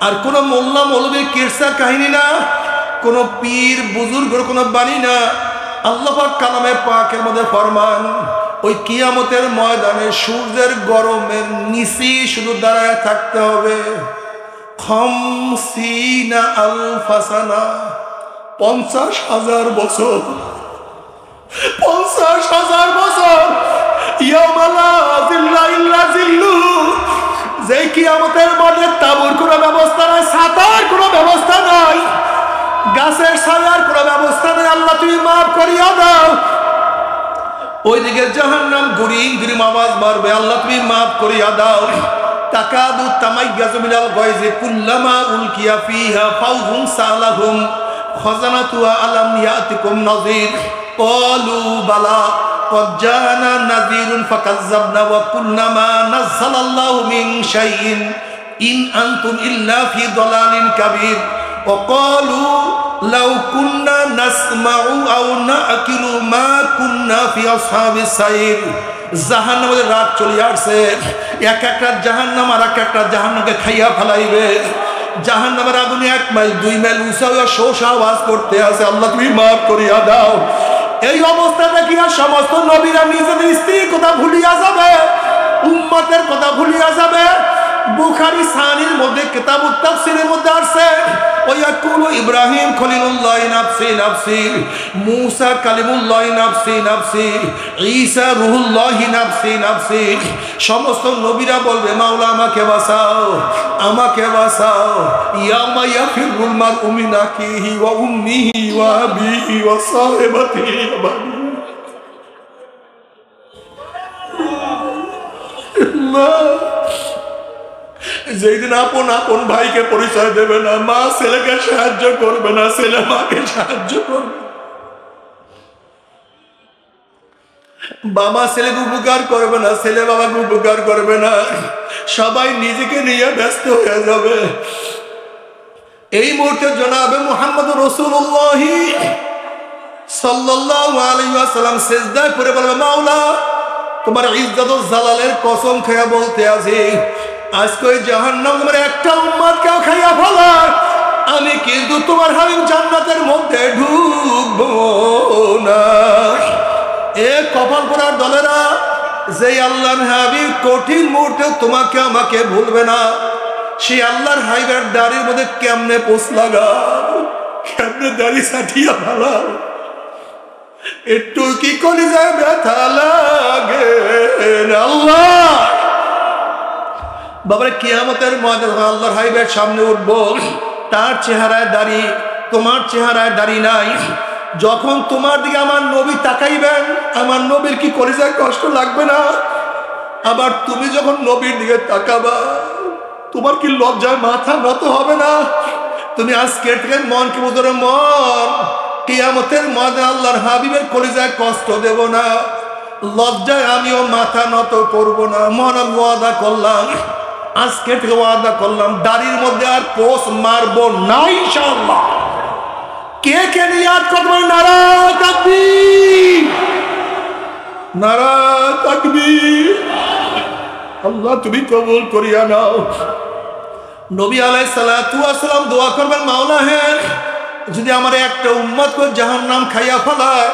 আর কোন মোল্লা মৌলবীর কিরসা কাহিনী না, কোন পীর বুজুর্গের কোন বাণী না। আল্লাহ পাক কালামে পাকের মধ্যে ফরমান, ওই কিয়ামতের ময়দানে সূর্যের গরমের নিচে শুধু দাঁড়ায় থাকতে হবে 50,000 সানা, 50,000 বছর। 50,000 বছর। যে কিয়ামতের মধ্যে তাবুর কোনো ব্যবস্থা নাই, ছাতার কোনো ব্যবস্থা নাই, গাছের ছায়ার কোনো ব্যবস্থা নেই। আল্লাহ তুমি মাফ করিয়া দাও। ওইদিকে জাহান্নাম গুরিম গুরিম আওয়াজ মারবে, আল্লাহ তুমি মাফ করিয়া দাও। তাকাদু তামাইয়াজু মিনাল গায়জি কুল্লামা উলকিয়া ফিহা ফাউজুন সালাহুম খাজানাতুহা আলাম ইয়াতিকুম নাযীর ক্বালু বালা ক্বাদ জাআনা নাযীরুন ফাকাজ্জাবনা ওয়া কুলনা মা নাযালাল্লাহু মিন শাইইন ইন আনতুম ইল্লা ফি দালালিন কাবীর ওয়া ক্বালু লাউ কুন্না নাসমাউ আও নাকিলু মা কুন্না ফি আসহাবিস সাইর। জাহান্নামের রাত চলে আসছে, এক একটা জাহান্নাম আর এক একটা জাহান্নামকে খাইয়া ফেলাইবে। জাহান্নামের আগুনে 1 মাইল 2 মাইল উঁচা হইয়া শোষ আওয়াজ করতে আছে, আল্লাহ তুমি মাফ করিয়া দাও। এই অবস্থা দেখিয়া সমস্ত নবীরা নিজেদের স্ত্রীর কথা ভুলিয়া যাবে, উম্মতের কথা ভুলিয়া যাবে। বুখারী সানির মধ্যে কিতাবুত তাফসীরের মধ্যে আছে, ওয়ায়াকুলু ইব্রাহিম খলিলুল্লাহ নাফসি নাফসি, মূসা কালিমুল্লাহ নাফসি নাফসি, ঈসা রূহুল্লাহ নাফসি নাফসি। সমস্ত নবীরা বলবে মাওলা আমাকে বাঁচাও, আমাকে বাঁচাও। ইয়াউমা ইয়াফিরুল মারউ মিন আখিহি ওয়া উম্মিহি ওয়া আবিহি ওয়া সাহিবাতিহি ওয়া বানিহি। যেদিন আপন আপন ভাইকে পরিচয় দেবে না, মা ছেলেকে সাহায্য করবে না, ছেলে মাকে সাহায্য করবে, বাবা ছেলেকে উপকার করবে না, ছেলে বাবাকে উপকার করবে না, সবাই নিজেকে নিয়ে ব্যস্ত হয়ে যাবে। এই মুহূর্তে জনাবে মুহাম্মদ রাসূলুল্লাহ সাল্লাল্লাহু আলাইহি ওয়াসাল্লাম সিজদায় পড়ে বলবে, মাওলা তোমার ইজ্জত ও জালালের কসম খেয়ে বলতে আছি, আজকে ওই জাহান্নাম তোমার একটা উম্মতকেও খাইয়া ফেলার, আমি কিন্তু তোমার হাবিব জান্নাতের মধ্যে ঢুকবো না। এ কপাল পোড়ার দলেরা, যে আল্লাহর হাবিব কঠিন মুহূর্তে তোমাকে আমাকে ভুলবে না, সেই আল্লাহর হাবিবের দাড়ির মধ্যে কেমনে পোষ লাগাও, কেমনে দাড়ি ছাটিয়া ফেলাও, একটু কি করে যায় ব্যথা লাগে আল্লাহ। বাবারে কিয়ামতের ময়দানে আল্লাহর হাবিবের সামনে উঠবো, তার চেহারায় দাড়ি, তোমার চেহারায় দাড়ি নাই। যখন তোমার দিকে আমার নবী তাকাইবেন, আমার নবীর কি কলিজায় কষ্ট লাগবে না? আবার তুমি যখন নবীর দিকে তাকাবা, তোমার কি লজ্জায় মাথা নত হবে না? তুমি আজকের থেকে মনকে বুঝে, মন কিয়ামতের ময়দানে আল্লাহর হাবিবের কলিজায় কষ্ট দেব না, লজ্জায় আমিও মাথা নত করব না। মন আমি ওয়াদা করলাম, আজকে থেকে ওয়াদা করলাম, দাড়ির মধ্যে আর পোষ মারবো না ইনশাআল্লাহ। কে কে নিয়াত করবে? নারা তাকবীর, নারা তাকবীর। আল্লাহ তুমি কবুল করিয়া নাও। নবী আলাইহিস সালাতু ওয়াস সালাম দোয়া করবেন, মাওলা হে, যদি আমার একটা উম্মত করে জাহান্নাম খাইয়া ফেলায়,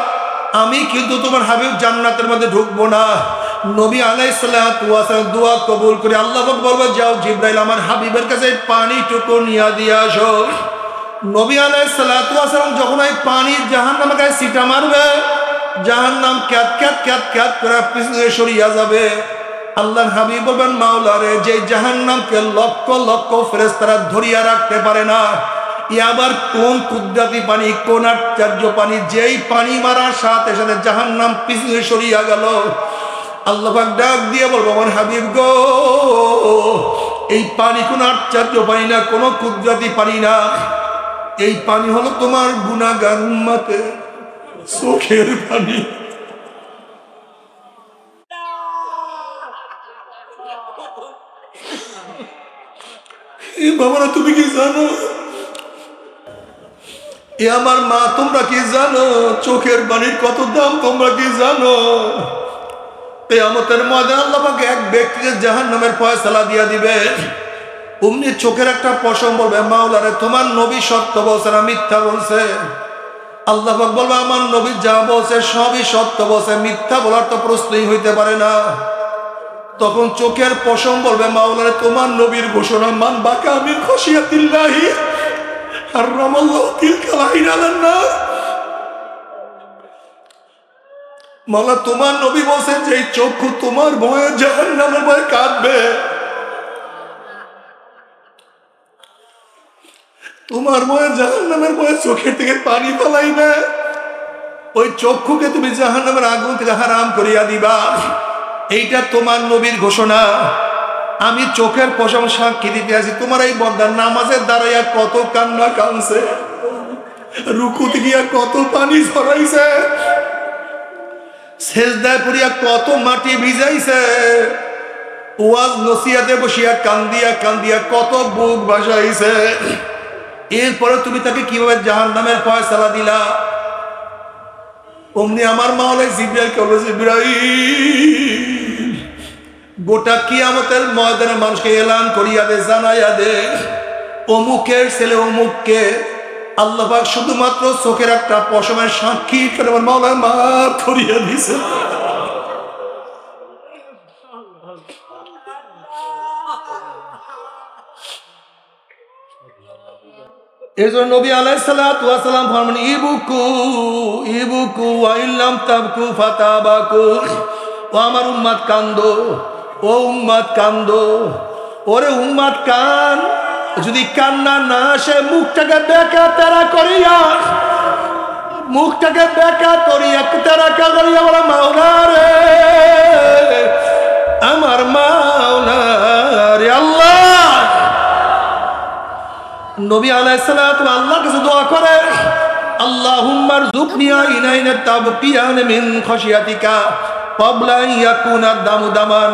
আমি কিন্তু তোমার হাবিব জান্নাতের মধ্যে ঢুকবো না। নবী আলাইহিস সালাতু ওয়াস সালাম দোয়া কবুল করে আল্লাহ পাক বলবে, যাও জিবরাইল আমার হাবিবের কাছে পানিটুকু নিয়ে দিয়ে আসো। নবী আলাইহিস সালাতু ওয়াস সালাম যখন এই পানি জাহান্নামের গায়ে ছিটা মারবে, জাহান্নাম ক্যাত ক্যাত ক্যাত ক্যাত করে পিছনে সরিয়া যাবে। আল্লাহর হাবিব বলবেন, মাওলা রে, যে জাহান্নামকে লক্ষ লক্ষ ফেরেশতারা ধরিয়া রাখতে পারে না, ই আবার কোন কুদরতি পানি, কোন আশ্চর্য পানি, যেই পানি মারার সাথে সাথে জাহান্নাম পিছনে সরিয়া গেল। আল্লাহ পাক ডাক দিয়ে বলবো, আমার হাবিব গো, এই পানি কোন আশ্চর্য পানি না, কোন কুদরতি পানি না, এই পানি হলো তোমার গুনাহগার উম্মতের চোখের পানি। বাবারা তুমি কি জানো, এ আমার মা, তোমরা কি জানো চোখের পানির কত দাম? তোমরা কি জানো? কিয়ামতের ময়দানে আল্লাহ পাক এক ব্যক্তিকে জাহান্নামের ফয়সালা দিয়া দিবে। অমনি চোখের একটা পশম বলবে, মাওলা রে, তোমার নবী সত্য বলছে না মিথ্যা বলছে? আল্লাহ পাক বলবে, আমার নবী যা বলছে সবই সত্য বলছে, মিথ্যা বলার তো প্রশ্নই হইতে পারে না। তখন চোখের পশম বলবে, মাওলা রে, তোমার নবীর ঘোষণা, মান বাকা মিন খাশিয়াতিল্লাহি হারামাল্লাহু তিলকাল আইন আলান নার। মাওলা, তোমার নবী বলছেন যে এই চক্ষু তোমার ভয়ে জাহান্নামের ভয়ে কাঁদবে, তোমার ভয়ে জাহান্নামের ভয়ে চোখের থেকে পানি ফেলাইবে। ওই চক্ষুকে তুমি জাহান্নামের আগুন থেকে হারাম করিয়া দিবা, এইটা তোমার নবীর ঘোষণা। আমি চোখের পশম সাক্ষী দিতে আছি, তোমার এই বন্দার নামাজের দাঁড়াইয়া কত কান্না কানছে, রুকুতে গিয়া কত পানি ছড়াইছে, সেজদায় পড়িয়া কত মাটি ভিজাইছে, ওয়াজ নসিহাতে বসিয়া কান্দিয়া কান্দিয়া কত বুক ভাসাইছে। এরপরে তুমি তাকে কিভাবে জাহান্নামের ফয়সালা দিলা? অমনি আমার মাওলা জিবরাইলকে বলে, জিবরাইল, গোটা কিয়ামতের ময়দানে মানুষকে এলান করিয়া দে, জানাইয়া দে, অমুকের ছেলে অমুককে আল্লাহ পাক শুধুমাত্র চোখের একটা পশমের সাক্ষী করে আমার মাওলা মাফ করিয়া দিছে। এজন্য নবী আলাইহিস সালাতু ওয়াস সালাম ফরমান, ইবুকু ইবুকু ওয়া ইল্লাম তাবকু ফাতাবাকু। ও আমার উম্মত কান্দো, ও উম্মত কান্দো, ওরে উম্মত কান। যদি কান্না না আসে, মুখটাকে বেঁকা তেরা করিয়া, মুখটাকে বেঁকা করিয়া তেরা করিয়া বলে, মাওলা রে, আমার মাওলা রে। আল্লাহ নবী আলাইহিস সালাতু আল্লাহর কাছে দোয়া করে, আল্লাহুম্মা রযুকনি আইনাইন তাবকিয়ান মিন খাশিয়াতিকা ক্বাবলা আন ইয়াকুনা দামু দামান।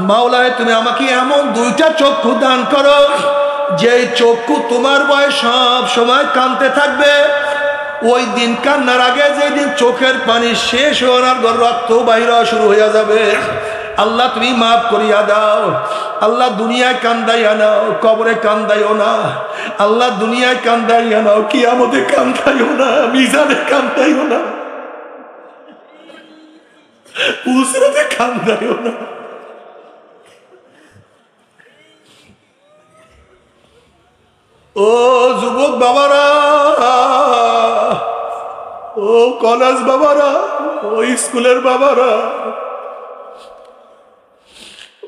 মাওলা, তুমি আমাকে এমন দুইটা চক্ষু দান করো, যে চক্ষু তোমার ভয়ে সব সময় কাঁদতে থাকবে। ওই দিন কান্নার আগে যেদিন চোখের পানি শেষ হওয়ার রক্ত বাইরে শুরু হয়ে যাবে, আল্লাহ তুমি মাফ করিয়া দাও। আল্লাহ দুনিয়ায় কান্দাইয়া নাও, কবরে কান্দাইও না। আল্লাহ দুনিয়ায় কান্দাইয়া নাও, কিয়ামতে কান্দাইও না, মিজানে কান্দাইও না, উসরাতে কান্দাইও না। ও যুবক বাবারা, ও কলেজ বাবারা, ও স্কুলের বাবারা,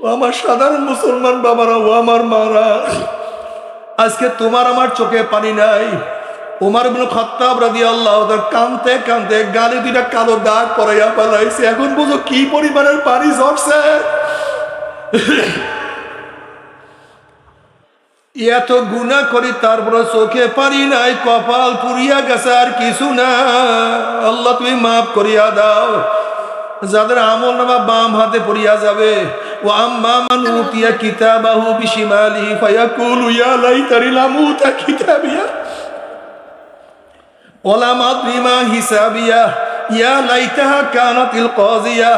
ও আমার সাধারণ মুসলমান বাবারা, ও আমার মারা, আজকে তোমার আমার চোখে পানি নাই। ওমর ইবনে খাত্তাব রাদিয়াল্লাহু তাআলা কাঁদতে কাঁদতে গালে দুইটা কালো দাগ পরাইয়া ফেলাইছে। এখন বুঝো কি পরিমাণের পানি ঝরছে। এত গুনাহ করি তারপরে চোখে পানি নাই, কপাল পুড়িয়া গেছে, আর কিছু না। আল্লাহ তুমি মাফ করিয়া দাও। যাদের আমল নামা বাম হাতে পড়িয়া যাবে, ও আম্মা মান উতিয়া কিতাবাহু বিশিমালিহি ফায়াকুলু ইয়া লাইতানি লাম উতা কিতাবিয়া ওয়া লা আদরি মা হিসাবিয়া ইয়া লাইতাহা কানাতিল কাযিয়া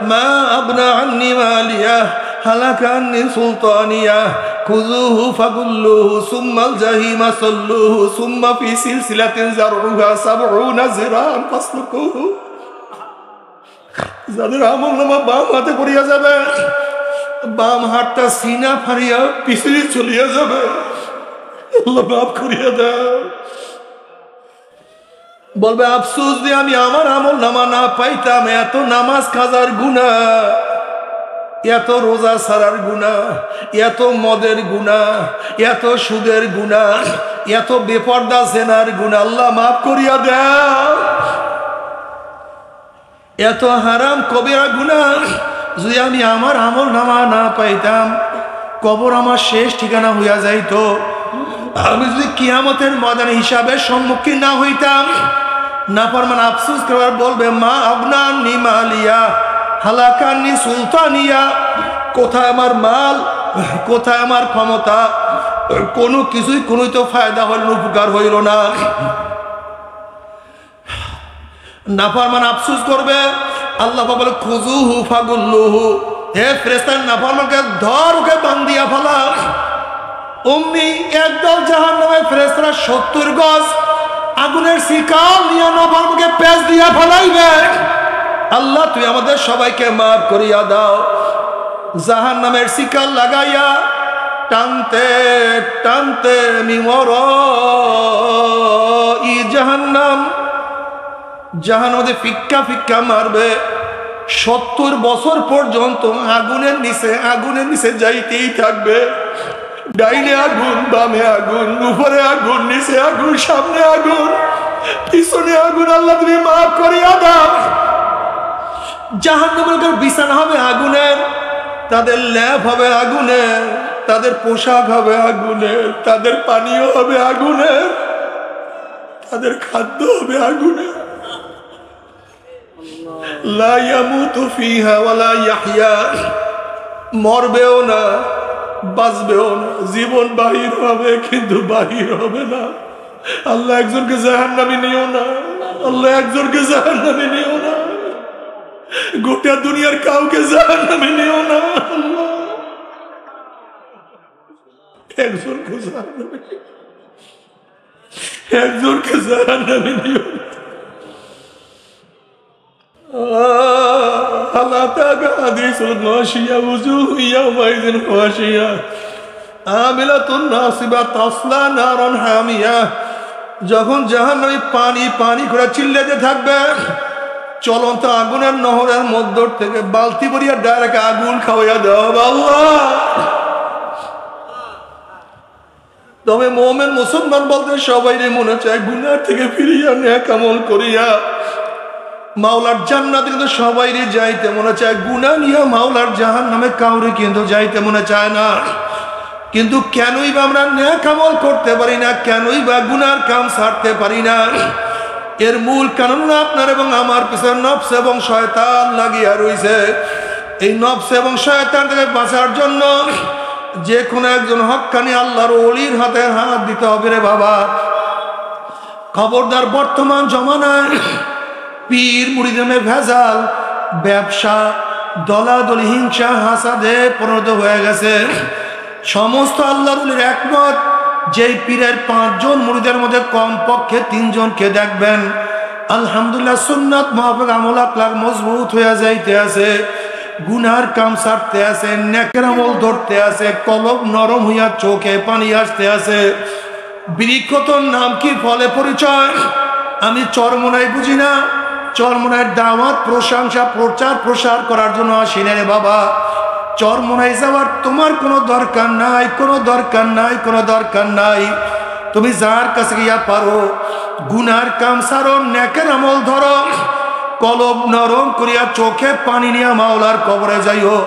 মা আবনা আন্নি মালিয়া হালাকা আন্নি সুলতানিয়া খুযুহু ফাগুল্লুহু সুম্মাল জাহিমা সাল্লুহু সুম্মা ফি সিলসিলাতিন যারউহা 70 যিরাআন ফাসলুকুহু। যাদের আমল নামা বাম হাতে পড়িয়া যাবে, বাম হাতটা সিনা ফাড়িয়া পিছনে চলিয়া যাবে। আল্লাহ মাফ করিয়া দাও। বলবে আফসোস যে আমি আমার আমল নামা না পাইতাম, এত নামাজ কাজার গুনাহ, এত রোজা ছাড়ার গুনাহ, এত মদের গুনাহ, এত সুদের গুনাহ, এত বেপরদা জেনার গুনাহ। আল্লাহ মাফ করিয়া দাও। এত হারাম কবিরা গুনাহ যদি আমি আমার আমল নামা না পাইতাম, কবর আমার শেষ ঠিকানা হইয়া যাইতো। আমি যদি কিয়ামতের ময়দানে হিসাবের সম্মুখীন না হইতাম, নাফরমান আফসোস করার বলবে মা আবনা আন্নি মালিয়া হালাকা আন্নি সুলতানিয়া। কোথায় আমার মাল, কোথায় আমার ক্ষমতা, কোনো কিছুই কোনোই তো ফায়দা হইল না, উপকার হইল না। নাফরমান আফসোস করবে। আল্লাহ বলে খুযুহু ফাগুল্লুহু, হে ফেরেশতা নাফরমানকে ধর, ওকে বান্ধিয়া ফেলা। অমনি একদল জাহান্নামের ফেরেশতারা 70 গজ আগুনের শিকাল নিয়ে নাফরমানকে পেঁচ দিয়া ফেলাইবে। আল্লাহ তুই আমাদের সবাইকে মাফ করিয়া দাও। জাহান্নামের শিকাল লাগাইয়া টানতে টানতে মিমর ই জাহান্নাম, জাহান্নামে ফিক্কা ফিক্কা মারবে। 70 বছর পর্যন্ত আগুনের নিচে যাইতেই থাকবে। ডাইনে আগুন, বামে আগুন, উপরে আগুন, নিচে আগুন, সামনে আগুন, পিছনে আগুন। আল্লাহ তুমি মাফ করিয়া দাও। জাহান্নামের বিছানা হবে আগুনের, তাদের ল্যাপ হবে আগুনের, তাদের পোশাক হবে আগুনের, তাদের পানীয় হবে আগুনের, তাদের খাদ্য হবে আগুনের। লা ইয়ামুতু ফিহা ওয়ালা ইয়াহইয়া, মরবেও না, বাঁচবেও না। জীবন বাহির হবে কিন্তু বাহির হবে না। আল্লাহ একজনকে জাহান্নামে নিও না, আল্লাহ একজনকে জাহান্নামে নিও না, গোটা দুনিয়ার কাউকে জাহান্নামে নিও না। আল্লাহ একজনকে জাহান্নামে, একজনকে জাহান্নামে নিও না। যখন জাহান্নামী পানি পানি করে চিল্লাতে থাকবে, চলন্ত আগুনের নহরের মধ্য থেকে বালতি ভরিয়া ডাইরেক্ট আগুন খাওয়াইয়া দেওয়া আল্লাহ। তবে মুমিন মুসলমান বলতে সবাই মনে চায় গুনাহ থেকে ফিরিয়া নেক আমল করিয়া মাওলার জান্নাতে কিন্তু সবাই যাইতে মনে চায়। গুনাহ নিয়ে মাওলার জাহান্নামে কাউরে কিন্তু যাইতে মনে চায় না। কিন্তু কেনই বা আমরা নেক আমল করতে পারি না, কেনই বা গুনার কাম ছাড়তে পারি না? এর মূল কারণ আপনার এবং আমার পিছনে নফস এবং শয়তান লাগিয়া রয়েছে। এই নফস এবং শয়তান থেকে বাঁচার জন্য যে কোনো একজন হক্কানি আল্লাহর ওলির হাতে হাত দিতে হবে রে বাবা। খবরদার, বর্তমান জমানায় পীর মুরিদে ভেজাল, ব্যবসা, দলাদলি হিংসা হাসাদে পরিণত হয়ে গেছে। সমস্ত আল্লাহর একমত যেই পীরের 5 জন মুরিদের মধ্যে কমপক্ষে 3 জনকে দেখবেন আলহামদুলিল্লাহ সুন্নাত মাহফিক আমল আকলাক মজবুত হয়ে যাইতে আছে, গুনার কাম ছাড়তে আছে, নেকের আমল ধরতে আছে, কলব নরম হইয়া চোখে পানি আসতে আছে। বৃক্ষ তোর নাম কি, ফলে পরিচয়? আমি চরমোনাই বুঝি না, চরমোনাইয়ের দাওয়াত প্রশংসা প্রচার প্রসার করার জন্য আসি না রে বাবা। চরমোনাই যাওয়ার তোমার কোনো দরকার নাই, কোনো দরকার নাই, কোনো দরকার নাই। তুমি যার কাছে গিয়া পারো গুনার কাম ছাড়ো, নেকের আমল ধরো, কলব নরম করিয়া চোখে পানি নিয়ে মাওলার কবরে যাইও।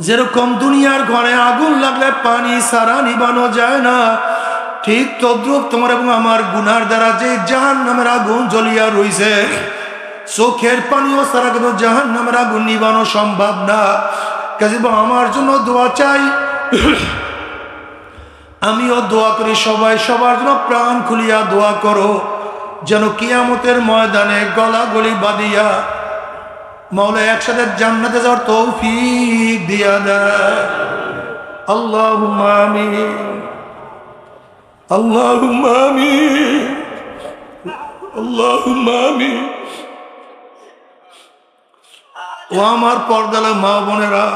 যেরকম দুনিয়ার ঘরে আগুন লাগলে পানি সারা নিবানো যায় না, ঠিক তদ্রুপ তোমার এবং আমার গুনার দ্বারা যে জাহান্নামের আগুন জ্বলিয়া রইছে, চোখের পানিও সারা কিন্তু জাহান্নামের আগুন নিবানো সম্ভব না। কাজে আমার জন্য দোয়া চাই, আমিও দোয়া করি, সবাই সবার জন্য প্রাণ খুলিয়া দোয়া করো, যেন কিয়ামতের ময়দানে গলাগলি বাঁধিয়া মাওলা একসাথে জান্নাতে যাওয়ার তৌফিক দিয়া দেয়। আল্লাহুম্মা আমিন, আল্লাহুম্মা আমিন, আল্লাহুম্মা আমিন। ও আমার পর্দালা মা বোনেরা,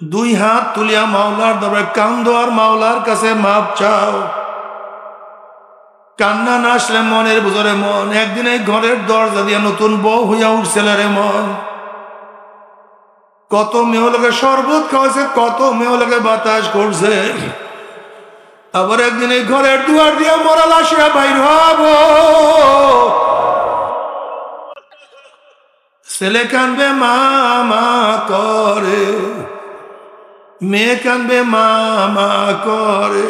2 হাত তুলিয়া মাওলার দরবারে কান্দো আর মাওলার কাছে মাপ চাও। কান্না না আসলে মনের বুঝরে মন একদিন এই ঘরের দরজা দিয়া নতুন বউ হইয়া উঠছিল রে মন। কত মেয়েগুলোকে শরবত খাওয়াছে, কত মেয়েগুলোকে বাতাস করছে, আবার একদিন এই ঘরের দুয়ার দিয়া মরা লাশিয়া বাইর হব। ছেলে কানবে মা মা করে, মেয়ে কানবে মা মা করে,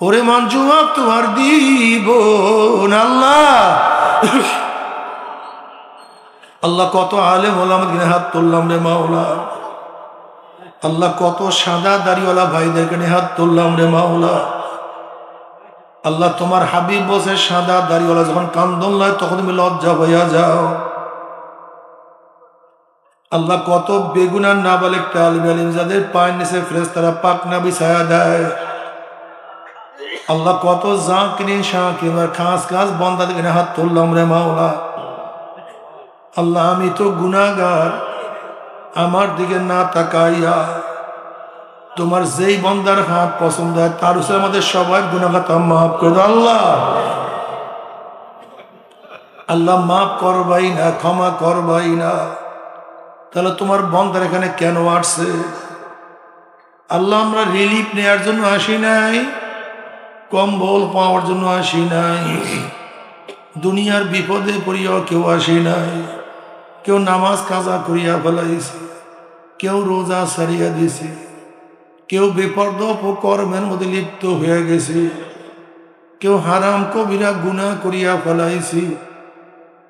ওরে মন জবাব তোমার দিব না। আল্লাহ কত আলেম ওলামা কিনে হাত তুললাম রে মাওলা। আল্লাহ কত সাদা দাড়িওয়ালা ভাইদেরকে নিয়ে হাত তুললাম রে মাওলা। আল্লাহ তোমার হাবিব বসে সাদা দাড়িওয়ালা যখন কান্দন লয় তখন তুমি লজ্জা হইয়া যাও। আল্লাহ কত বেগুনার নাবালিক তালিব আলিম যাদের পায়ের নিচে ফেরেশতারা পাকনা বিছায়া দেয়। আল্লাহ কত জাকিরিন শাকির খাস খাস বান্দাদের কিনে হাত তুললাম রে মাওলা। আল্লাহ আমি তো গুনাহগার, আমার দিকে না তাকাইয়া তোমার যেই বান্দার হাত পছন্দ হয় তার উপরে আমাদের সবাই গুনাহগার মাফ করে দাও। আল্লাহ আল্লাহ মাফ করবাই না, ক্ষমা করবাই না, তাহলে তোমার বান্দার এখানে কেন আসছে? আল্লাহ আমরা রিলিফ নেওয়ার জন্য আসি নাই, কম্বল পাওয়ার জন্য আসি নাই, দুনিয়ার বিপদে পড়িয়া কেউ আসি নাই। কেউ নামাজ কাজা করিয়া ফেলাইছে, কেউ রোজা সারিয়া দিছে, কেউ বেপরদা কর্মের মধ্যে লিপ্ত হয়ে গেছে, কেউ হারাম কবিরা গুনাহ করিয়া ফেলাইছি।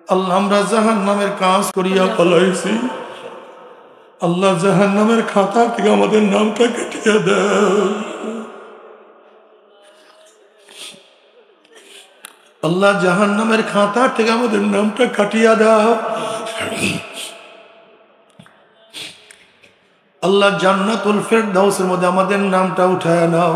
আল্লাহ আমরা জাহান্নামের কাজ করিয়া ফেলাইছি। আল্লাহ জাহান্নামের খাতা থেকে আমাদের নামটা কেটে দাও। আল্লাহ জাহান্নামের খাতা থেকে আমাদের নামটা কাটিয়া দাও। আল্লাহ জান্নাতুল ফেরদাউসের মধ্যে আমাদের নামটা উঠায় নাও।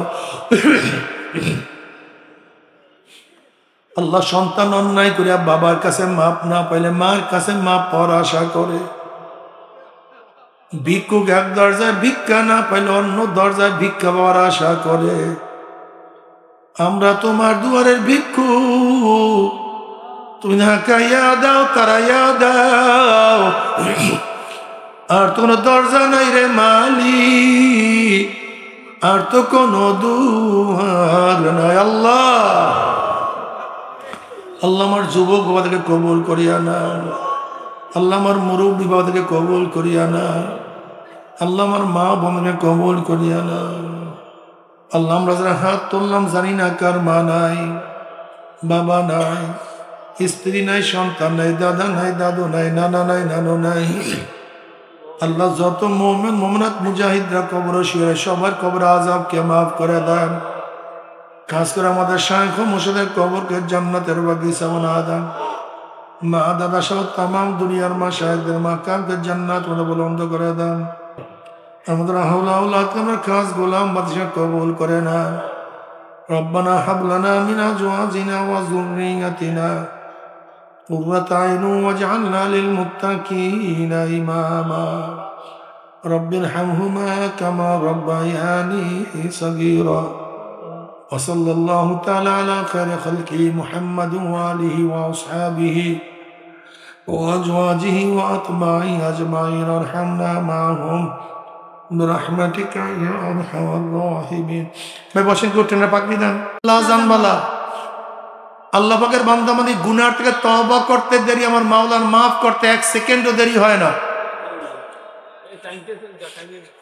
আল্লাহ সন্তান অন্যায় করিয়া বাবার কাছে মাপ না পাইলে মার কাছে মাপ পাওয়ার আশা করে, ভিক্ষুক এক দরজায় ভিক্ষা না পাইলে অন্য দরজায় ভিক্ষা পাওয়ার আশা করে। আমরা তোমার দুয়ারের ভিক্ষু, তুমি ঢাকাইয়া দাও, তারাইয়া দাও, আর তো কোনো দরজা নাই রে মালিক, আর তো কোনো দুয়ার নাই। আল্লাহ আল্লাহ আমার যুবক বাবাদেরকে কবুল করিয়া না, আল্লাহ আমার মুরব্বী বাবাদেরকে কবুল করিয়া না, আল্লাহ আমার মা বোনকে কবুল করিয়া না। আল্লাহ আমরা যারা হাত তুললাম জানি না কার মা নাই, বাবা নাই, স্ত্রী নাই, সন্তান নাই, দাদা নাই, দাদু নাই, নানা নাই, নানু নাই। আল্লাহ যত মুমিন মুমিনাত মুজাহিদরা কবর শুয়ে সবার কবর আযাবকে মাফ করে দেন। খাস করে আমাদের শাইখ মুর্শিদের কবরকে জান্নাতের বাগিচা বানায়া দেন। মা দাদা সহ তামাম দুনিয়ার মা শায়েখদের মাকামকে জান্নাত মধ্যে বুলন্দ করে দেন। আমাদের হাওলা আওলাদকে আমরা খাস গোলাম বাদশা কবুল করে না। রব্বানা হাব লানা মিন আজওয়াজিনা ওয়া যুররিয়াতিনা قرة أعين واجعلنا للمتقين إماما رب ارحمهما كما ربياني صغيرا وصلى الله تعالى على خير خلقه محمد وآله وأصحابه وأزواجه وأتباعه أجمعين ارحمنا معهم برحمتك يا أرحم الراحمين मैं বসেন को টেনে পাক দিদান আল্লাহ জানবালা আল্লাহ পাকের বান্দা মানে গুনাহ থেকে তওবা করতে দেরি আমার মাওলার maaf করতে এক সেকেন্ডও দেরি হয় না।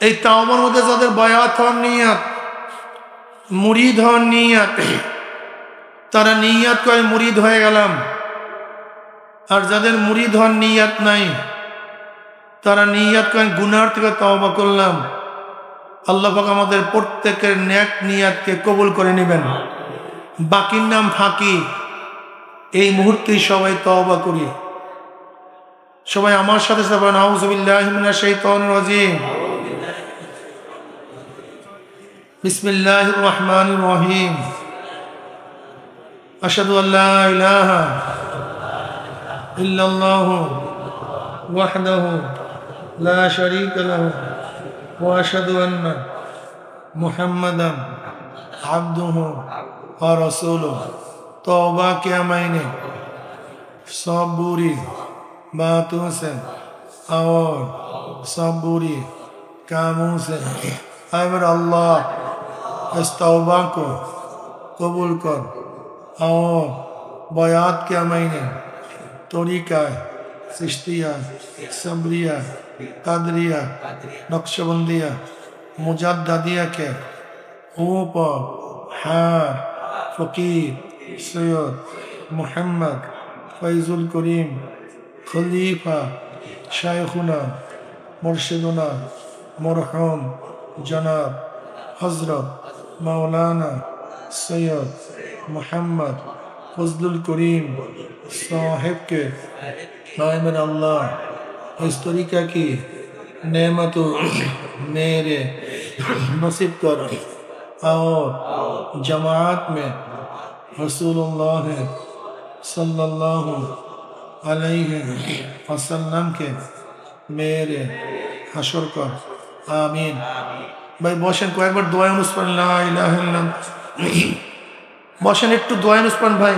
এই তাওবার মধ্যে যাদের বায়াত হওয়ার নিয়ত মুরিদ হওয়ার নিয়ত তারা নিয়ত করে মুরিদ হয়ে গেলাম, আর যাদের মুরিদ হওয়ার নিয়ত নাই তারা নিয়ত করে গুনাহ থেকে তওবা করলাম। আল্লাহ পাক আমাদের প্রত্যেকের নেক নিয়তকে কবুল করে নেবেন। বাকির নাম ফাঁকি। এই মুহূর্তে সবাই তওবা করি। সবাই আমার সাথে সাথে নাউযু বিল্লাহি মিনাশ শাইতানির রাজিম। বিসমিল্লাহির রহমানির রহিম। আশহাদু আল্লা ইলাহা ইল্লাল্লাহু ওয়াহদাহু লা শারীকা লাহু ওয়া আশহাদু আন্না মুহাম্মাদান আবদুহু ওয়া রাসূলুহু। तौबा किया मैंने सब बुरी बातों से और सब बुरी कामों से। ऐ मेरा अल्लाह इस तौबा को कबूल कर। और बयात किया मैंने तरीका चिश्तिया सबरिया कादरिया नक्शबंदिया मुजद्दिया के ऊपर हार फकीर सैयद मोहम्मद फैजुल करीम खलीफा शायखुना मुर्शिदुना मरहूम जनाब हजरत मौलाना सैयद मोहम्मद फजलुल करीम साहिब के नायमन अल्लाह इस तरीका की नेमत मेरे नसीब कर और जमात में रसूलुल्लाह सल्लल्लाहु अलैहि वसल्लम के मेरे हशर कर आमीन। भाई বসেন কয়েকবার দোয়া অনুসরণ লা ইলাহা ইল্লাল্লাহ বসেন একটু দোয়া অনুসরণ ভাই।